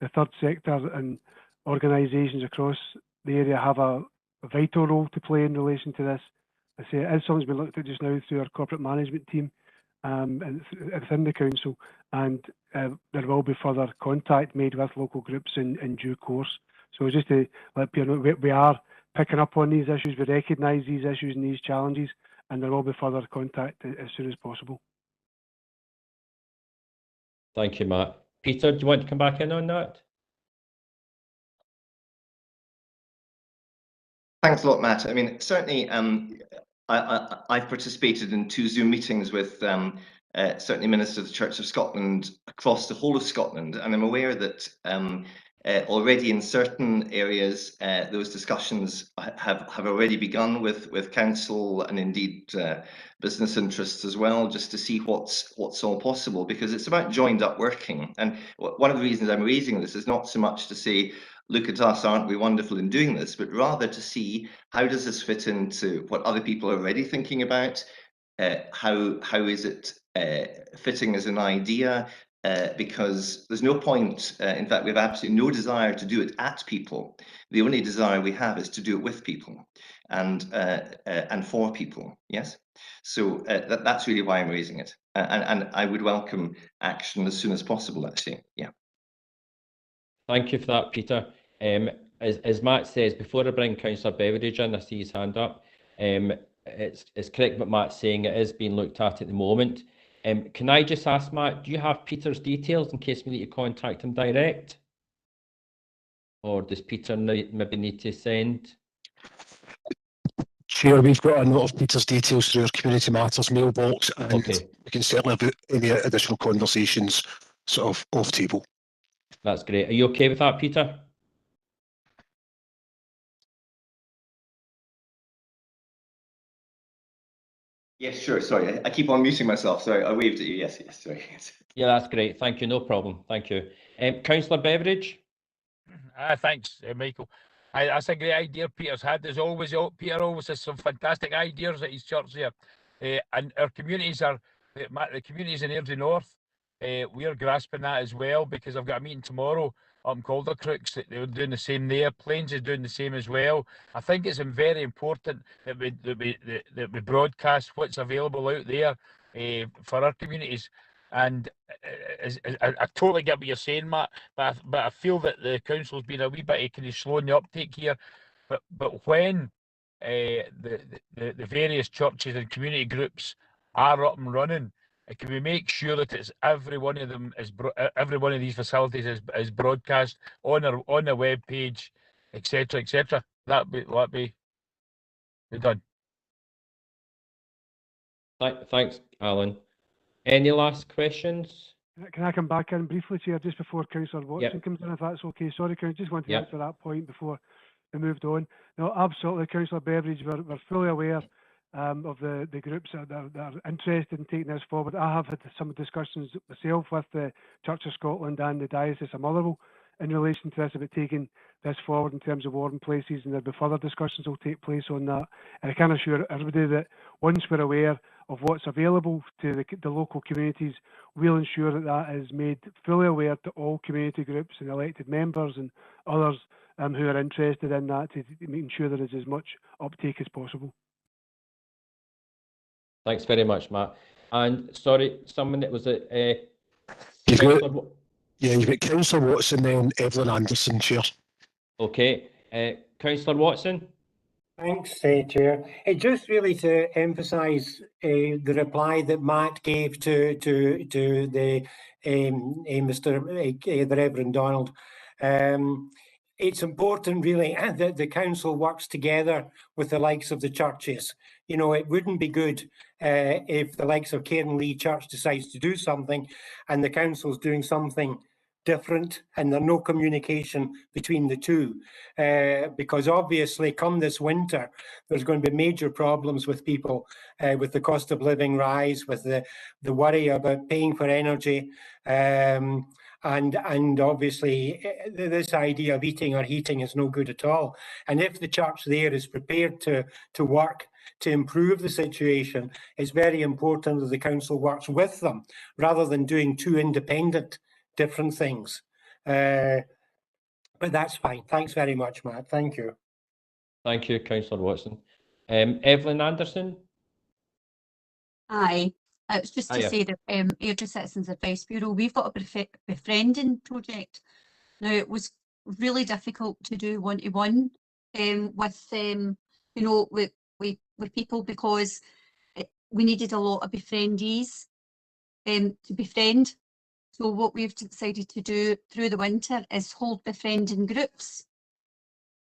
S2: the third sector and organisations across the area have a vital role to play in relation to this. I say it is something that's been looked at just now through our corporate management team and within the council, and there will be further contact made with local groups in due course. So just to let people know, we are picking up on these issues, we recognise these issues and these challenges, and there will be further contact as soon as possible.
S1: Thank you, Matt. Peter, do you want to come back in on that?
S12: Thanks a lot, Matt. I mean, certainly I've participated in 2 Zoom meetings with certainly ministers of the Church of Scotland across the whole of Scotland, and I'm aware that already in certain areas those discussions have already begun with council and indeed business interests as well, just to see what's all possible, because it's about joined up working. And one of the reasons I'm raising this is not so much to say, look at us, aren't we wonderful in doing this, but rather to see how does this fit into what other people are already thinking about, how is it fitting as an idea, because there's no point, in fact we have absolutely no desire to do it at people. The only desire we have is to do it with people and for people. Yes, so that's really why I'm raising it, and I would welcome action as soon as possible, actually. Yeah.
S1: Thank you for that, Peter. As Matt says, before I bring Councillor Beveridge in, I see his hand up. It's correct what Matt's saying, it is being looked at the moment. Can I just ask, Matt, do you have Peter's details in case we need to contact him direct? Or does Peter maybe need to send?
S3: Chair, we've got a lot of Peter's details through our Community Matters mailbox, and
S1: Okay,
S3: we can certainly have any additional conversations sort of off table.
S1: that's great. Are you okay with that, Peter?
S12: Yes, sure. Sorry, I keep on muting myself. Sorry, I waved at you. Yes, yes, sorry.
S1: Yeah, that's great. Thank you. No problem. Thank you. Councillor Beveridge?
S4: Thanks, Michael. That's a great idea Peter's had. Peter always has some fantastic ideas at his church here. And our communities are, the communities in Airdrie North, we are grasping that as well, because I've got a meeting tomorrow up in Caldercrooks. They're doing the same there. Plains is doing the same as well. I think it's very important that we broadcast what's available out there for our communities. And I totally get what you're saying, Matt, but I feel that the council's been a wee bit kind of slow in the uptake here. But when the various churches and community groups are up and running, can we make sure that it's every one of them is every one of these facilities is broadcast on the web page, etc., etc. That'd be done.
S1: Thanks, Alan. Any last questions?
S2: Can I come back in briefly, Chair, just before Councillor Watson comes in, if that's okay? Sorry, I just wanted to answer that point before we moved on. No, absolutely, Councillor Beveridge, we're fully aware of the groups that are interested in taking this forward. I have had some discussions myself with the Church of Scotland and the Diocese of Motherwell in relation to this, about taking this forward in terms of warden places, and there'll be further discussions will take place on that. And I can assure everybody that once we're aware of what's available to the local communities, we'll ensure that that is made fully aware to all community groups and elected members and others who are interested in that, to ensure there is as much uptake as possible.
S1: Thanks very much, Matt. And sorry, someone that was at
S3: you've got Councillor Watson, then Evelyn Anderson, Chair.
S1: Okay, Councillor Watson.
S13: Thanks, Chair. Just really to emphasise the reply that Matt gave to the the Reverend Donald. It's important, really, that the council works together with the likes of the churches. You know, it wouldn't be good if the likes of Cairnlee Church decides to do something and the council's doing something different and there's no communication between the two, because obviously come this winter there's going to be major problems with people with the cost of living rise, with the worry about paying for energy, and obviously this idea of eating or heating is no good at all. And if the church there is prepared to work to improve the situation, it's very important that the council works with them rather than doing two independent different things. But that's fine. Thanks very much, Matt. Thank you.
S1: Thank you, Councillor Watson. Evelyn Anderson.
S14: Hi. It was just to say that Airdrie Citizens Advice Bureau, we've got a befriending project. Now, it was really difficult to do one-to-one with you know, with people, because we needed a lot of befriendees to befriend. So what we've decided to do through the winter is hold befriending groups.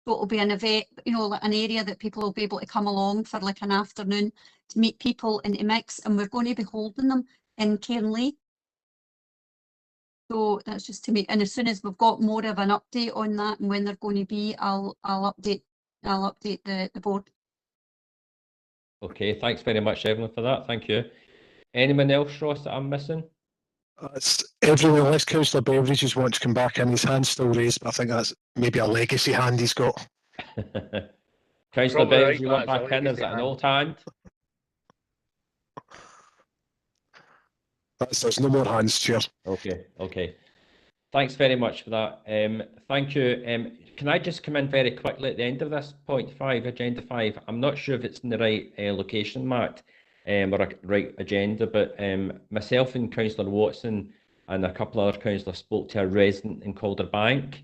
S14: So it'll be an event, you know, an area that people will be able to come along for like an afternoon to meet people and to mix, and we're going to be holding them in Cairnlee. So that's just to meet, and as soon as we've got more of an update on that and when they're going to be, I'll update the board.
S1: Okay, thanks very much, Evelyn, for that. Thank you. Anyone else, Ross, that I'm missing?
S3: It's everyone unless Councillor Beveridge just wants to come back in. His hand's still raised, but I think that's maybe a legacy hand he's got.
S1: Councillor Beveridge, you want back in? Is that an old hand?
S3: There's no more hands, Chair.
S1: Okay, okay. Thanks very much for that. Thank you. Can I just come in very quickly at the end of this point 5, agenda 5? I'm not sure if it's in the right location, Matt, or a right agenda, but myself and Councillor Watson and a couple of other councillors spoke to a resident in Calderbank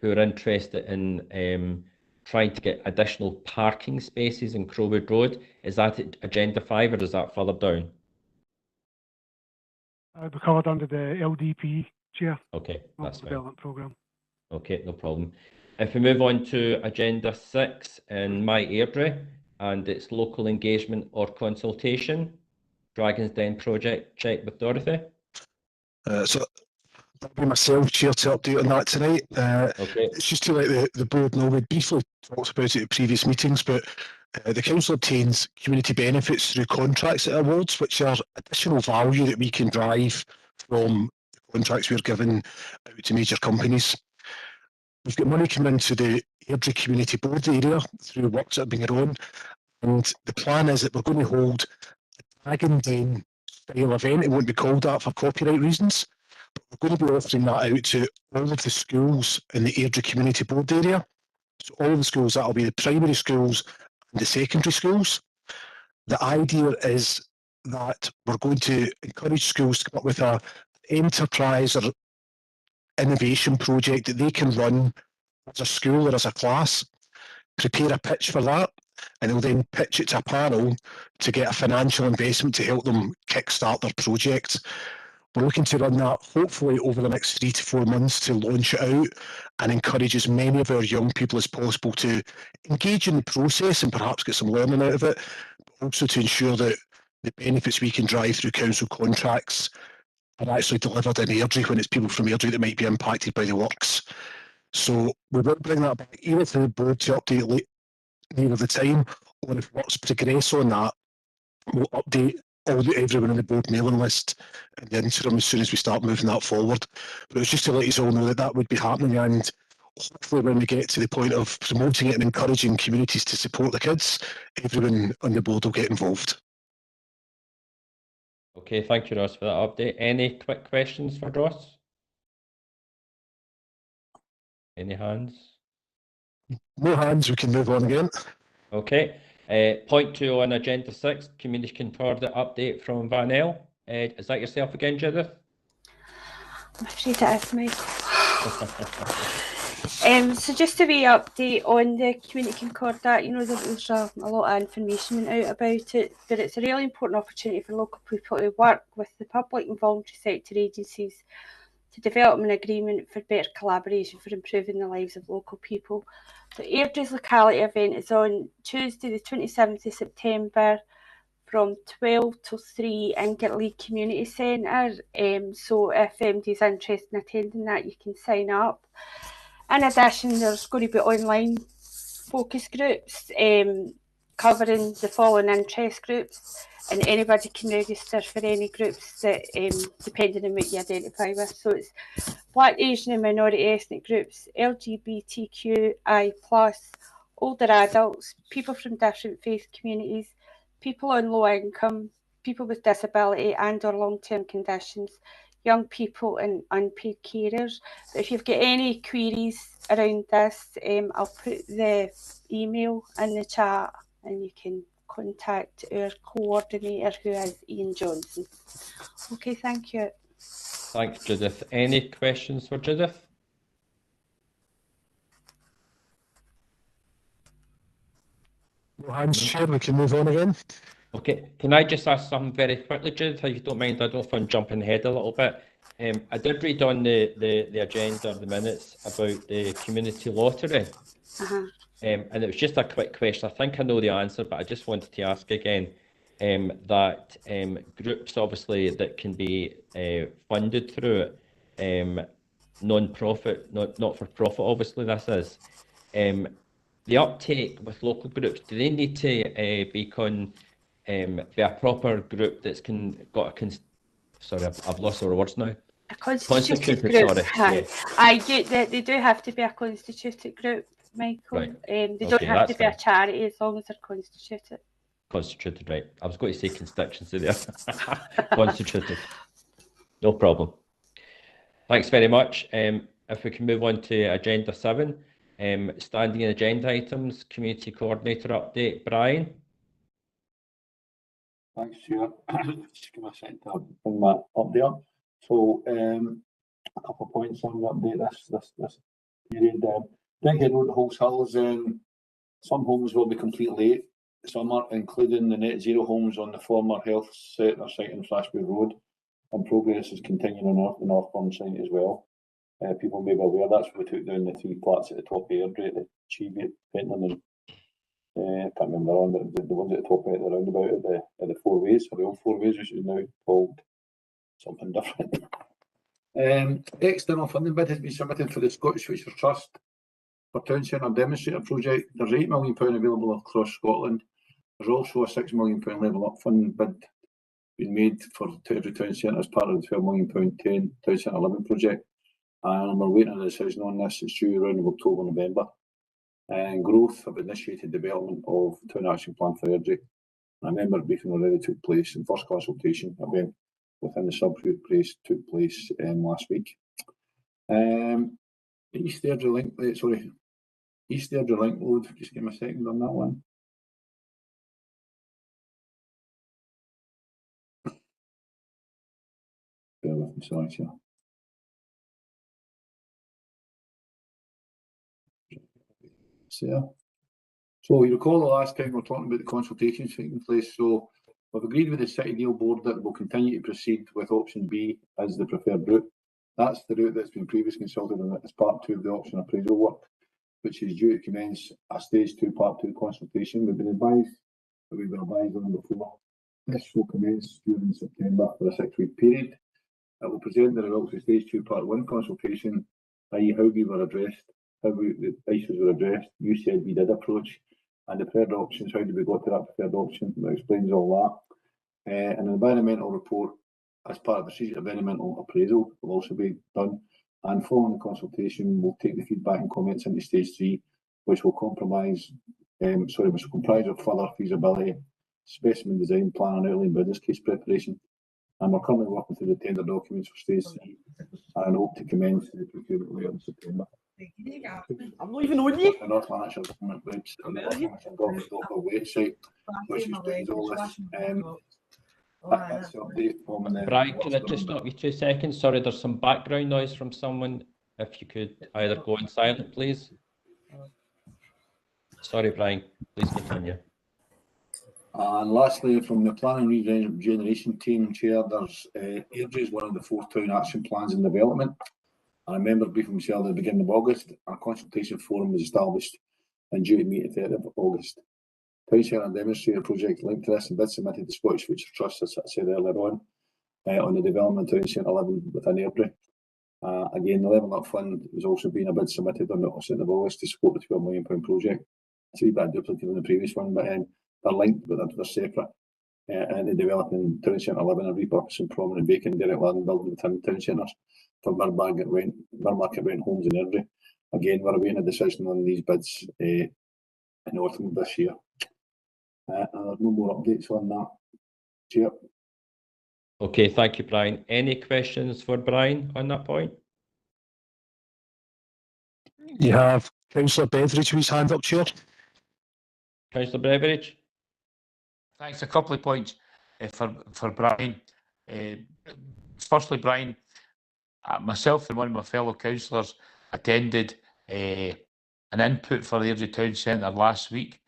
S1: who are interested in trying to get additional parking spaces in Crowwood Road. Is that at Agenda 5 or is that further down?
S2: It'll be covered under the LDP, Chair.
S1: Okay, that's fine.
S2: Development Programme.
S1: Okay, no problem. If we move on to Agenda 6 in my Airdrie, and it's local engagement or consultation, Dragon's Den project check with Dorothy.
S3: So that'll be myself, Chair, to update on that tonight.
S1: Okay.
S3: It's just to let the board know, we briefly talked about it at previous meetings, but the council obtains community benefits through contracts it awards, which are additional value that we can drive from the contracts we're given out to major companies. We've got money coming into the Airdrie Community Board area through works that are being run, and the plan is that we're going to hold a Dragon Den style event. It won't be called that for copyright reasons, but we're going to be offering that out to all of the schools in the Airdrie Community Board area. So all of the schools, that'll be the primary schools and the secondary schools. The idea is that we're going to encourage schools to come up with an enterprise or innovation project that they can run as a school or as a class, prepare a pitch for that, and they'll then pitch it to a panel to get a financial investment to help them kickstart their project. We're looking to run that hopefully over the next 3 to 4 months to launch it out and encourage as many of our young people as possible to engage in the process and perhaps get some learning out of it, but also to ensure that the benefits we can drive through council contracts are actually delivered in Airdrie when it's people from Airdrie that might be impacted by the works. So we will bring that back either to the board to update near the time, or if works progress on that, we'll update everyone on the board mailing list in the interim as soon as we start moving that forward. But it was just to let you all know that that would be happening, and hopefully when we get to the point of promoting it and encouraging communities to support the kids, everyone on the board will get involved.
S1: Okay, thank you, Ross, for that update. Any quick questions for Ross? Any hands?
S3: No hands, we can move on again.
S1: Okay. Point 2 on Agenda 6, Community Concordat update from Van El. Is that yourself again, Judith?
S11: I'm afraid it is, Michael. So just a wee update on the Community Concordat. You know, there's a lot of information went out about it, but it's a really important opportunity for local people to work with the public and voluntary sector agencies to develop an agreement for better collaboration for improving the lives of local people. The Airdrie's locality event is on Tuesday the 27th of September from 12 till 3 in Girtley Community Centre. So if anybody's interested in attending that, you can sign up. In addition, there's going to be online focus groups covering the following interest groups, and anybody can register for any groups that depending on what you identify with. So it's Black, Asian and minority ethnic groups, LGBTQI+, older adults, people from different faith communities, people on low income, people with disability and or long-term conditions, young people and unpaid carers. But if you've got any queries around this, I'll put the email in the chat and you can contact our coordinator, who is Ian Johnson. Okay, thank you.
S1: Thanks, Judith. Any questions for Judith?
S3: No hands, Chair, we can move on again.
S1: Okay, can I just ask something very quickly, Judith, if you don't mind? I don't know if I'm jumping ahead a little bit. I did read on the agenda, the minutes, about the community lottery. And it was just a quick question. I think I know the answer, but I just wanted to ask again that groups, obviously, that can be funded through it, non-profit, not for profit, obviously, this is. The uptake with local groups, do they need to be a proper group that's sorry, I've lost our words now.
S11: A constituted group.
S1: Sorry.
S11: Yeah. They do have to be a constituted group, Michael.
S1: Right.
S11: They don't have to be a charity as long as they're constituted.
S1: Constituted, right. I was going to say constituency there. Constituted. No problem. Thanks very much. If we can move on to Agenda 7, standing agenda items, Community Coordinator update, Brian.
S8: Thanks, Stuart. Just give me a second to bring that up there. So, a couple of points on the update this period. Big Head Road to Hulse Hill is Some homes will be complete late. Some are including the net zero homes on the former health centre site in Flashby Road, and progress is continuing on the Northbourne site as well. People may be aware that's where we took down the 3 flats at the top of Airdrie, at the Cheviot, Pentland, and I can't remember on, but the ones at the top of the roundabout at the 4 ways, or the old 4 ways, which is now called something different. External funding bid has been submitted for the Scottish Future Trust for Town Centre Demonstrator Project. There's £8 million available across Scotland. There's also a £6 million level up funding bid being made for Airdrie Town Centre as part of the £12 million 10 Town Centre Living project. And we're waiting on a decision on this. It's due around October, November. And Growth have initiated development of Town Action Plan for Airdrie. A member briefing already took place, and first consultation event within the subgroup took place last week. East Airdrie Link Road, just give me a second on that one. Bear with me, sorry, sir. So you recall the last time we were talking about the consultations taking place. So we've agreed with the City Deal Board that we'll continue to proceed with option B as the preferred route. That's the route that's been previously consulted on as part 2 of the option appraisal work, which is due to commence a stage 2 part 2 consultation. We've been advised on before. This will commence during September for a 6-week period. It will present the results of stage 2 part 1 consultation, i.e. how we were addressed, how the issues were addressed. You said we did approach, and the preferred options, how did we got to that preferred option? That explains all that. An environmental report as part of the strategic environmental appraisal will also be done, and following the consultation we'll take the feedback and comments into stage 3, which will comprise of further feasibility, specimen design plan and outline business case preparation. And we're currently working through the tender documents for stage 3 and hope to commence the procurement later in September.
S15: I'm not even on you.
S8: The North Lanarkshire Government website, which explains all this. That's the update from the
S1: Brian, could I just stop you 2 seconds? Sorry, there's some background noise from someone. If you could either go on silent, please. Sorry, Brian, please continue.
S8: And lastly, from the Planning Regeneration Team Chair, there's Airdrie is one of the 4 town action plans in development. I remember briefing myself at the beginning of August. Our consultation forum was established and due to meet at the 30th of August. Town Centre Demonstrator Project linked to this and bid submitted to Scottish Future Trust, as I said earlier on the development of Town Centre Living within Airdrie. Again, the Level Up Fund has also been a bid submitted on the 2nd of August to support the £12 million project. It's a wee bit duplicative in the previous one, but they're linked, but they're separate. And in developing Town Centre Living and repurposing prominent vacant direct land building within town centres for market rent homes in Airdrie. Again, we're awaiting a decision on these bids in autumn of this year. And there's no more updates on that. Chair.
S1: Okay, thank you, Brian. Any questions for Brian on that point?
S3: You have Councillor Beveridge who's hand up, Chair.
S1: Councillor Beveridge.
S4: Thanks. A couple of points for Brian. Firstly, Brian, myself and one of my fellow councillors attended an input for the Airdrie Town Centre last week,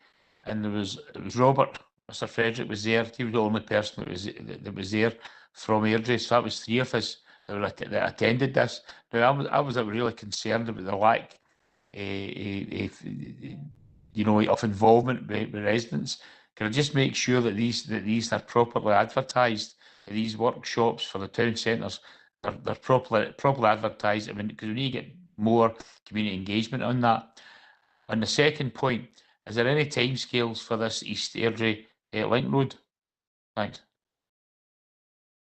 S4: and it was Robert, Mr. Frederick was there. He was the only person that was there from Airdrie, so that was 3 of us that attended this. Now, I was really concerned about the lack of involvement with residents. Can I just make sure that these are properly advertised? These workshops for the town centres, they're properly advertised. I mean, because we need to get more community engagement on that. On the second point, is there any timescales for this East Airdrie Link Road? Thanks.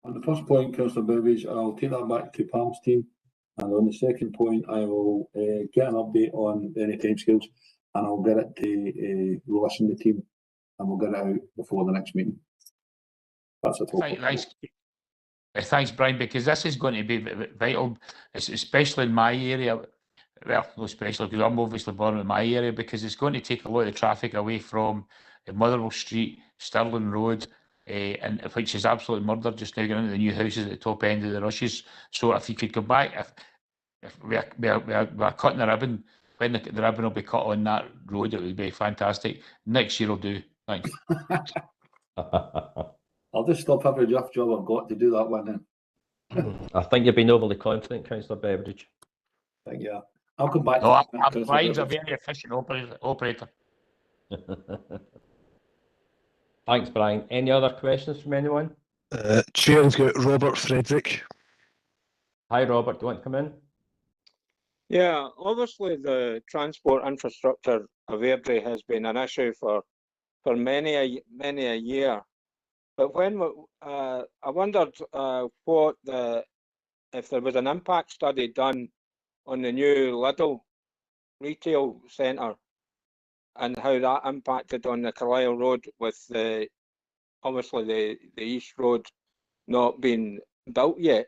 S8: On the first point, Councillor Beveridge, I'll take that back to Pam's team. And on the second point, I will get an update on any timescales, and I'll get it to Ross and the team, and we'll get it out before the next meeting. That's a topic.
S4: Thanks, Brian, because this is going to be vital, especially in my area. Well, not especially because I'm obviously born in my area, because it's going to take a lot of the traffic away from Motherwell Street, Stirling Road, and which is absolutely murder just now, getting into the new houses at the top end of the rushes. So if you could come back, if we are cutting the ribbon when the ribbon will be cut on that road, it would be fantastic. Next year will do. Thanks.
S8: I'll just stop every rough job I've got to do that one then.
S1: I think you've been overly confident, Councillor Beveridge.
S8: Thank you. I'll come back
S4: No,
S8: to that.
S4: Brian's a very efficient operator.
S1: Thanks, Brian. Any other questions from anyone?
S3: Chair, we've got Robert Frederick.
S1: Hi, Robert. Do you want to come in?
S10: Yeah, obviously the transport infrastructure of Airdrie has been an issue for many a year. But when I wondered if there was an impact study done on the new Lidl retail centre and how that impacted on the Carlisle Road with obviously the East Road not being built yet.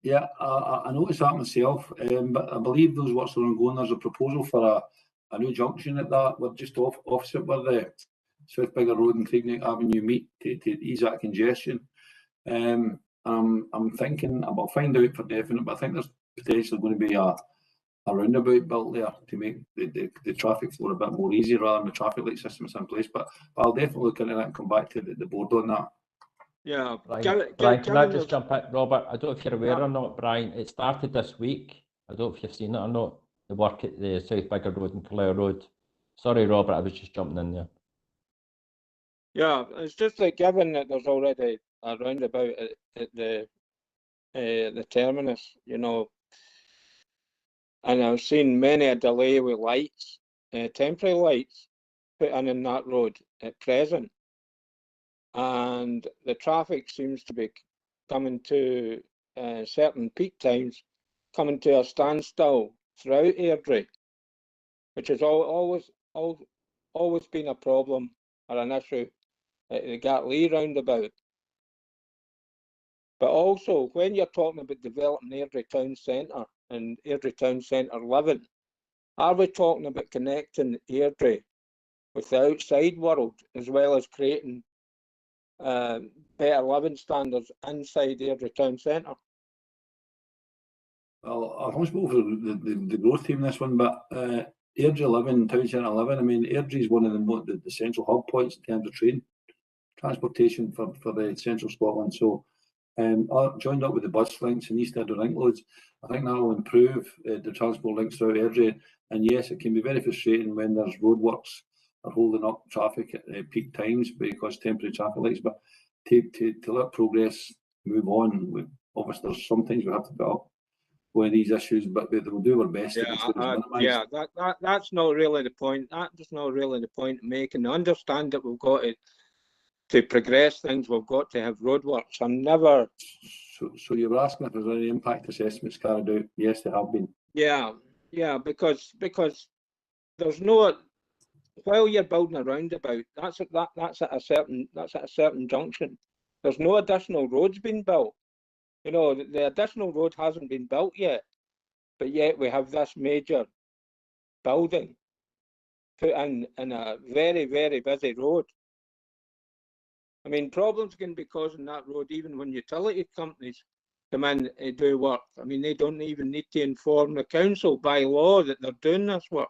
S8: Yeah, I noticed that myself, but I believe those works are ongoing. There's a proposal for a new junction at that. We're just opposite where the South Bigger Road and Creekneck Avenue meet to ease that congestion. I'm thinking, I'll find out for definite, but I think there's potentially going to be a roundabout built there to make the traffic flow a bit more easy rather than the traffic light systems in place. But I'll definitely look into that and come back to the board on that.
S10: Yeah,
S1: Brian, can I just jump in? Robert, I don't know if you're aware or not, Brian, it started this week. I don't know if you've seen it or not, the work at the South Bigger Road and Carlisle Road. Sorry, Robert, I was just jumping in there.
S10: Yeah, it's just that given that there's already a roundabout at the terminus, you know, and I've seen many a delay with lights, temporary lights put in that road at present. And the traffic seems to be coming to certain peak times, coming to a standstill throughout Airdrie, which has always been a problem or an issue at the Gatley roundabout. But also, when you're talking about developing Airdrie Town Centre and Airdrie Town Centre living, are we talking about connecting Airdrie with the outside world as well as creating better living standards inside Airdrie Town Centre?
S8: Well, I haven't spoken for the growth team this one, but Airdrie 11, Town Centre 11, I mean, Airdrie is one of the central hub points in terms of train transportation for the central Scotland. So I joined up with the bus links and East Airdrie link loads. I think that will improve the transport links throughout Airdrie. And yes, it can be very frustrating when there's roadworks are holding up traffic at peak times because temporary traffic lights. But to let progress move on, obviously there's some things we have to put up with these issues, but we'll do our best.
S10: Yeah, that's not really the point. That's not really the point of making. I understand that we've got to progress things. We've got to have roadworks. I'm never.
S8: So you were asking if there's any impact assessments carried out? Yes, there have been.
S10: Yeah, because there's no. While you're building a roundabout, that's at a certain junction. There's no additional roads being built. You know, the additional road hasn't been built yet, but yet we have this major building put in a very, very busy road. I mean, problems can be caused on that road even when utility companies come in to do work. I mean, they don't even need to inform the council by law that they're doing this work.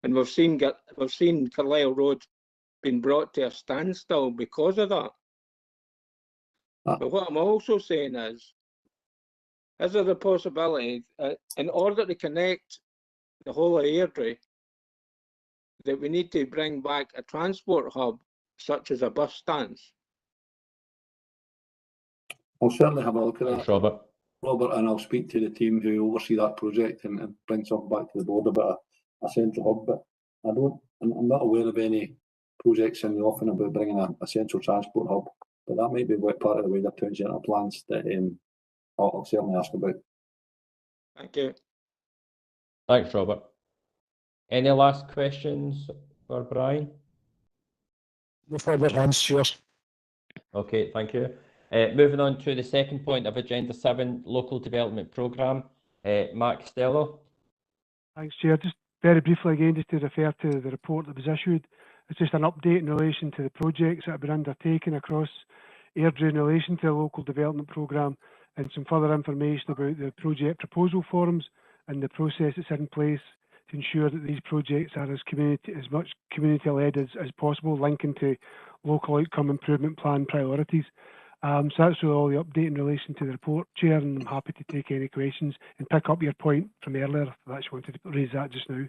S10: And we've seen Carlisle Road being brought to a standstill because of that. But what I'm also saying is there a possibility, in order to connect the whole of Airdrie, that we need to bring back a transport hub, such as a bus stands?
S8: I'll certainly have a look at that,
S1: Robert,
S8: and I'll speak to the team who oversee that project and bring something back to the board about a central hub. But I'm not aware of any projects in the offing about bringing a central transport hub. But that might be part of the wider town centre plans that I'll certainly ask about.
S10: Thank you.
S1: Thanks, Robert. Any last questions for Brian?
S3: No further hands, Chair.
S1: Okay, thank you. Moving on to the second point of Agenda 7, Local Development Programme. Mark Costello.
S2: Thanks, Chair. Just very briefly again, just to refer to the report that was issued. It's just an update in relation to the projects that have been undertaken across Airdrie in relation to the Local Development Programme. and some further information about the project proposal forums and the process that's in place to ensure that these projects are as much community-led as possible, linking to local outcome improvement plan priorities. So that's really all the update in relation to the report, Chair, and I'm happy to take any questions and pick up your point from earlier if I actually wanted to raise that just now.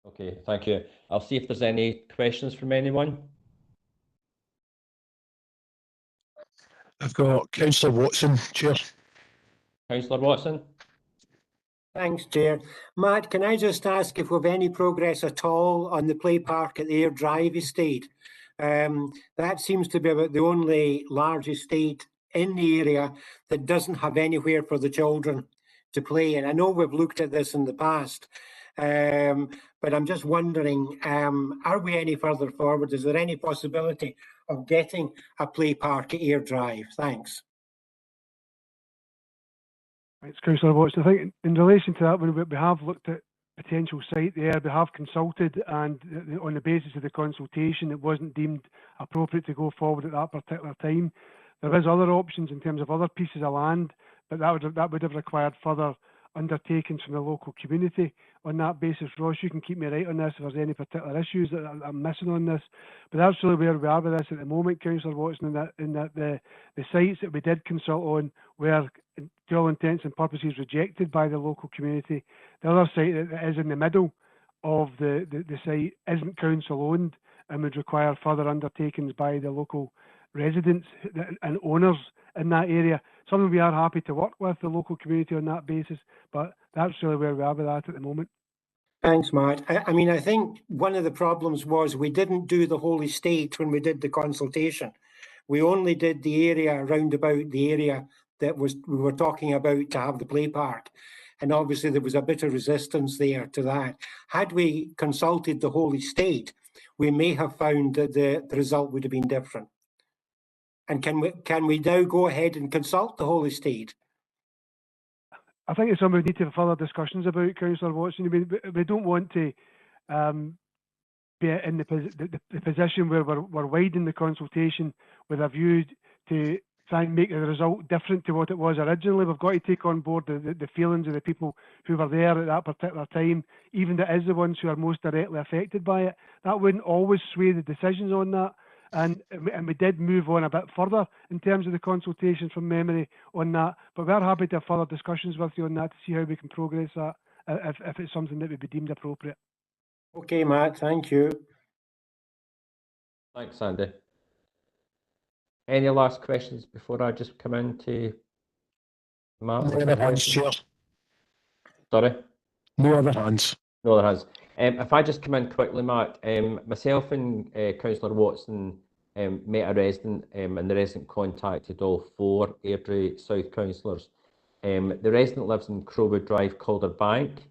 S1: Okay, thank you. I'll see if there's any questions from anyone.
S3: I've got Councillor Watson, Chair.
S1: Councillor Watson.
S13: Thanks, Chair. Matt, can I just ask if we've any progress at all on the play park at the Airdrie estate? That seems to be about the only large estate in the area that doesn't have anywhere for the children to play. And I know we've looked at this in the past, but I'm just wondering, are we any further forward? Is there any possibility of getting a play park at Airdrie? Thanks.
S2: Thanks, Councillor Watson. I think in relation to that, we have looked at potential site there. We have consulted, and on the basis of the consultation, it wasn't deemed appropriate to go forward at that particular time. There is other options in terms of other pieces of land, but that would have required further undertakings from the local community on that basis. Ross, you can keep me right on this if there's any particular issues that I'm missing on this. But that's really where we are with this at the moment, Councillor Watson, in that the sites that we did consult on were, to all intents and purposes, rejected by the local community. The other site that is in the middle of the site isn't council owned and would require further undertakings by the local residents and owners in that area. Something we are happy to work with the local community on that basis, but that's really where we are with that at the moment.
S13: Thanks, Matt. I mean, I think one of the problems was we didn't do the whole estate when we did the consultation. We only did the area around about the area that we were talking about to have the play park. And obviously there was a bit of resistance there to that. Had we consulted the whole estate, we may have found that the result would have been different. And can we now go ahead and consult the whole estate?
S2: I think it's something we need to have further discussions about, Councillor Watson. We don't want to be in the position where we're widening the consultation with a view to try and make the result different to what it was originally. We've got to take on board the feelings of the people who were there at that particular time, even that is the ones who are most directly affected by it. That wouldn't always sway the decisions on that. And we did move on a bit further in terms of the consultation from memory on that. But we're happy to have further discussions with you on that to see how we can progress that if it's something that would be deemed appropriate.
S13: Okay, Matt, thank you.
S1: Thanks, Andy. Any last questions before I just come in to Matt?
S3: No other hands, Chair.
S1: Sorry?
S3: No other hands.
S1: No other hands. If I just come in quickly, Matt, myself and Councillor Watson met a resident and the resident contacted all 4 Airdrie South councillors. The resident lives in Crowwood Drive, Calder Bank,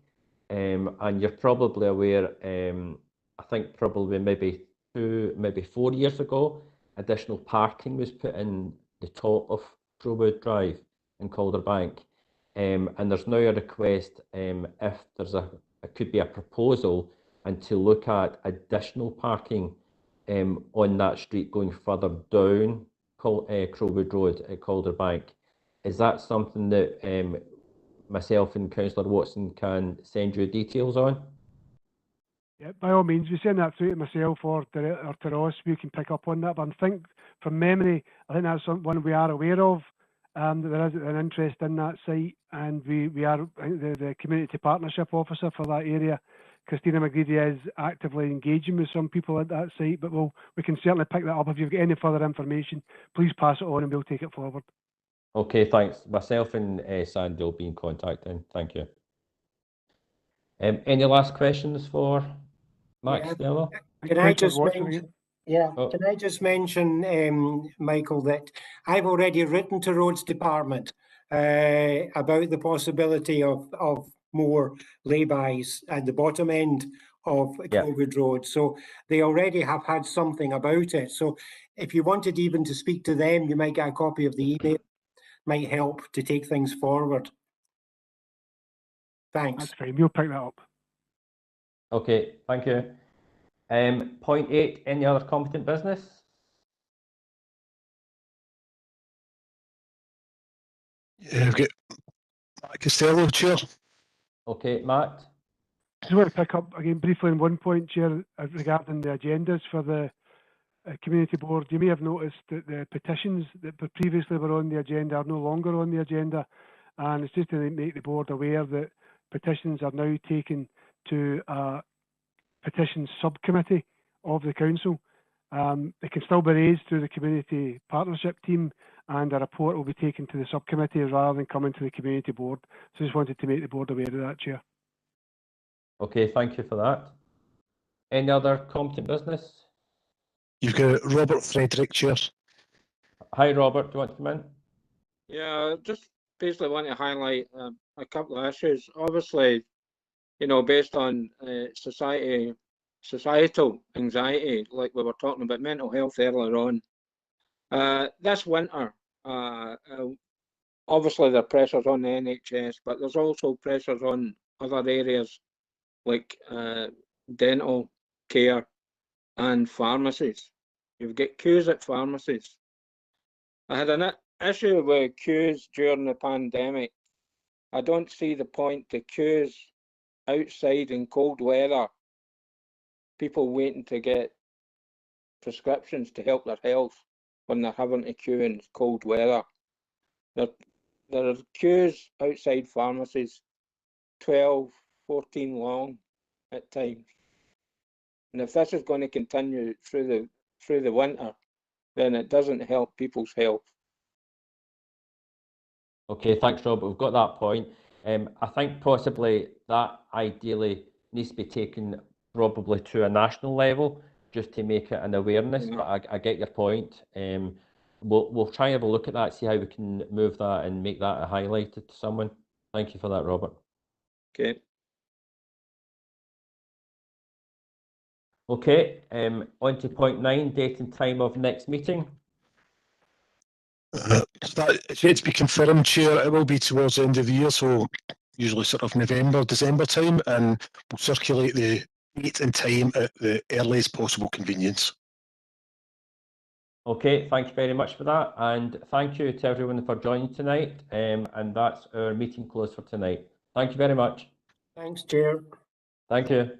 S1: and you're probably aware, I think probably maybe 4 years ago, additional parking was put in the top of Crowwood Drive in Calder Bank. And there's now a request if there's it could be a proposal and to look at additional parking on that street going further down Crowwood Road at Calder Bank. Is that something that myself and Councillor Watson can send you details on?
S2: Yeah, by all means, we send that through to myself or to Ross. We can pick up on that. But I think from memory, I think that's one we are aware of. That there is an interest in that site, and we are the community partnership officer for that area. Christina McGreedy is actively engaging with some people at that site, but we can certainly pick that up. If you've got any further information, please pass it on and we'll take it forward.
S1: Okay, thanks. Myself and Sandy will be in contact then. Thank you. Any last questions for Max Costello?
S13: Can I just mention? Yeah, can I just mention, Michael, that I've already written to Roads Department about the possibility of more laybys at the bottom end of Crowwood Road. So they already have had something about it. So if you wanted even to speak to them, you might get a copy of the email. Might help to take things forward. Thanks.
S2: That's fine. We'll pick that up.
S1: Okay, thank you. Point 8, any other competent business?
S3: We've got Matt Costello, Chair.
S1: Okay, Matt.
S2: Just want to pick up again briefly on one point, Chair, regarding the agendas for the Community Board. You may have noticed that the petitions that previously were on the agenda are no longer on the agenda, and it's just to make the board aware that petitions are now taken to a petitions subcommittee of the council. They can still be raised through the community partnership team, and a report will be taken to the subcommittee rather than coming to the Community Board. So just wanted to make the board aware of that, Chair.
S1: Okay, thank you for that. Any other competent business?
S3: You've got Robert Frederick, Chair.
S1: Hi, Robert. Do you want to come in?
S10: Yeah, just basically want to highlight a couple of issues. Obviously, you know, based on societal anxiety, like we were talking about mental health earlier on, this winter, obviously there are pressures on the NHS, but there's also pressures on other areas like dental care and pharmacies. You've got queues at pharmacies. I had an issue with queues during the pandemic. I don't see the point to queues outside in cold weather, people waiting to get prescriptions to help their health when they're having to queue in cold weather. There are queues outside pharmacies, 12, 14 long at times. And if this is going to continue through the winter, then it doesn't help people's health.
S1: Okay, thanks, Rob. We've got that point. I think possibly that ideally needs to be taken probably to a national level just to make it an awareness.
S10: Yeah.
S1: But I get your point. We'll try and have a look at that, see how we can move that and make that highlighted to someone. Thank you for that, Robert.
S10: Okay.
S1: Okay, on to point 9, date and time of next meeting.
S3: It's yet to be confirmed, Chair. It will be towards the end of the year, so usually sort of November, December time, and we'll circulate the date and time at the earliest possible convenience.
S1: Okay, thank you very much for that, and thank you to everyone for joining tonight, and that's our meeting closed for tonight. Thank you very much.
S13: Thanks, Chair.
S1: Thank you.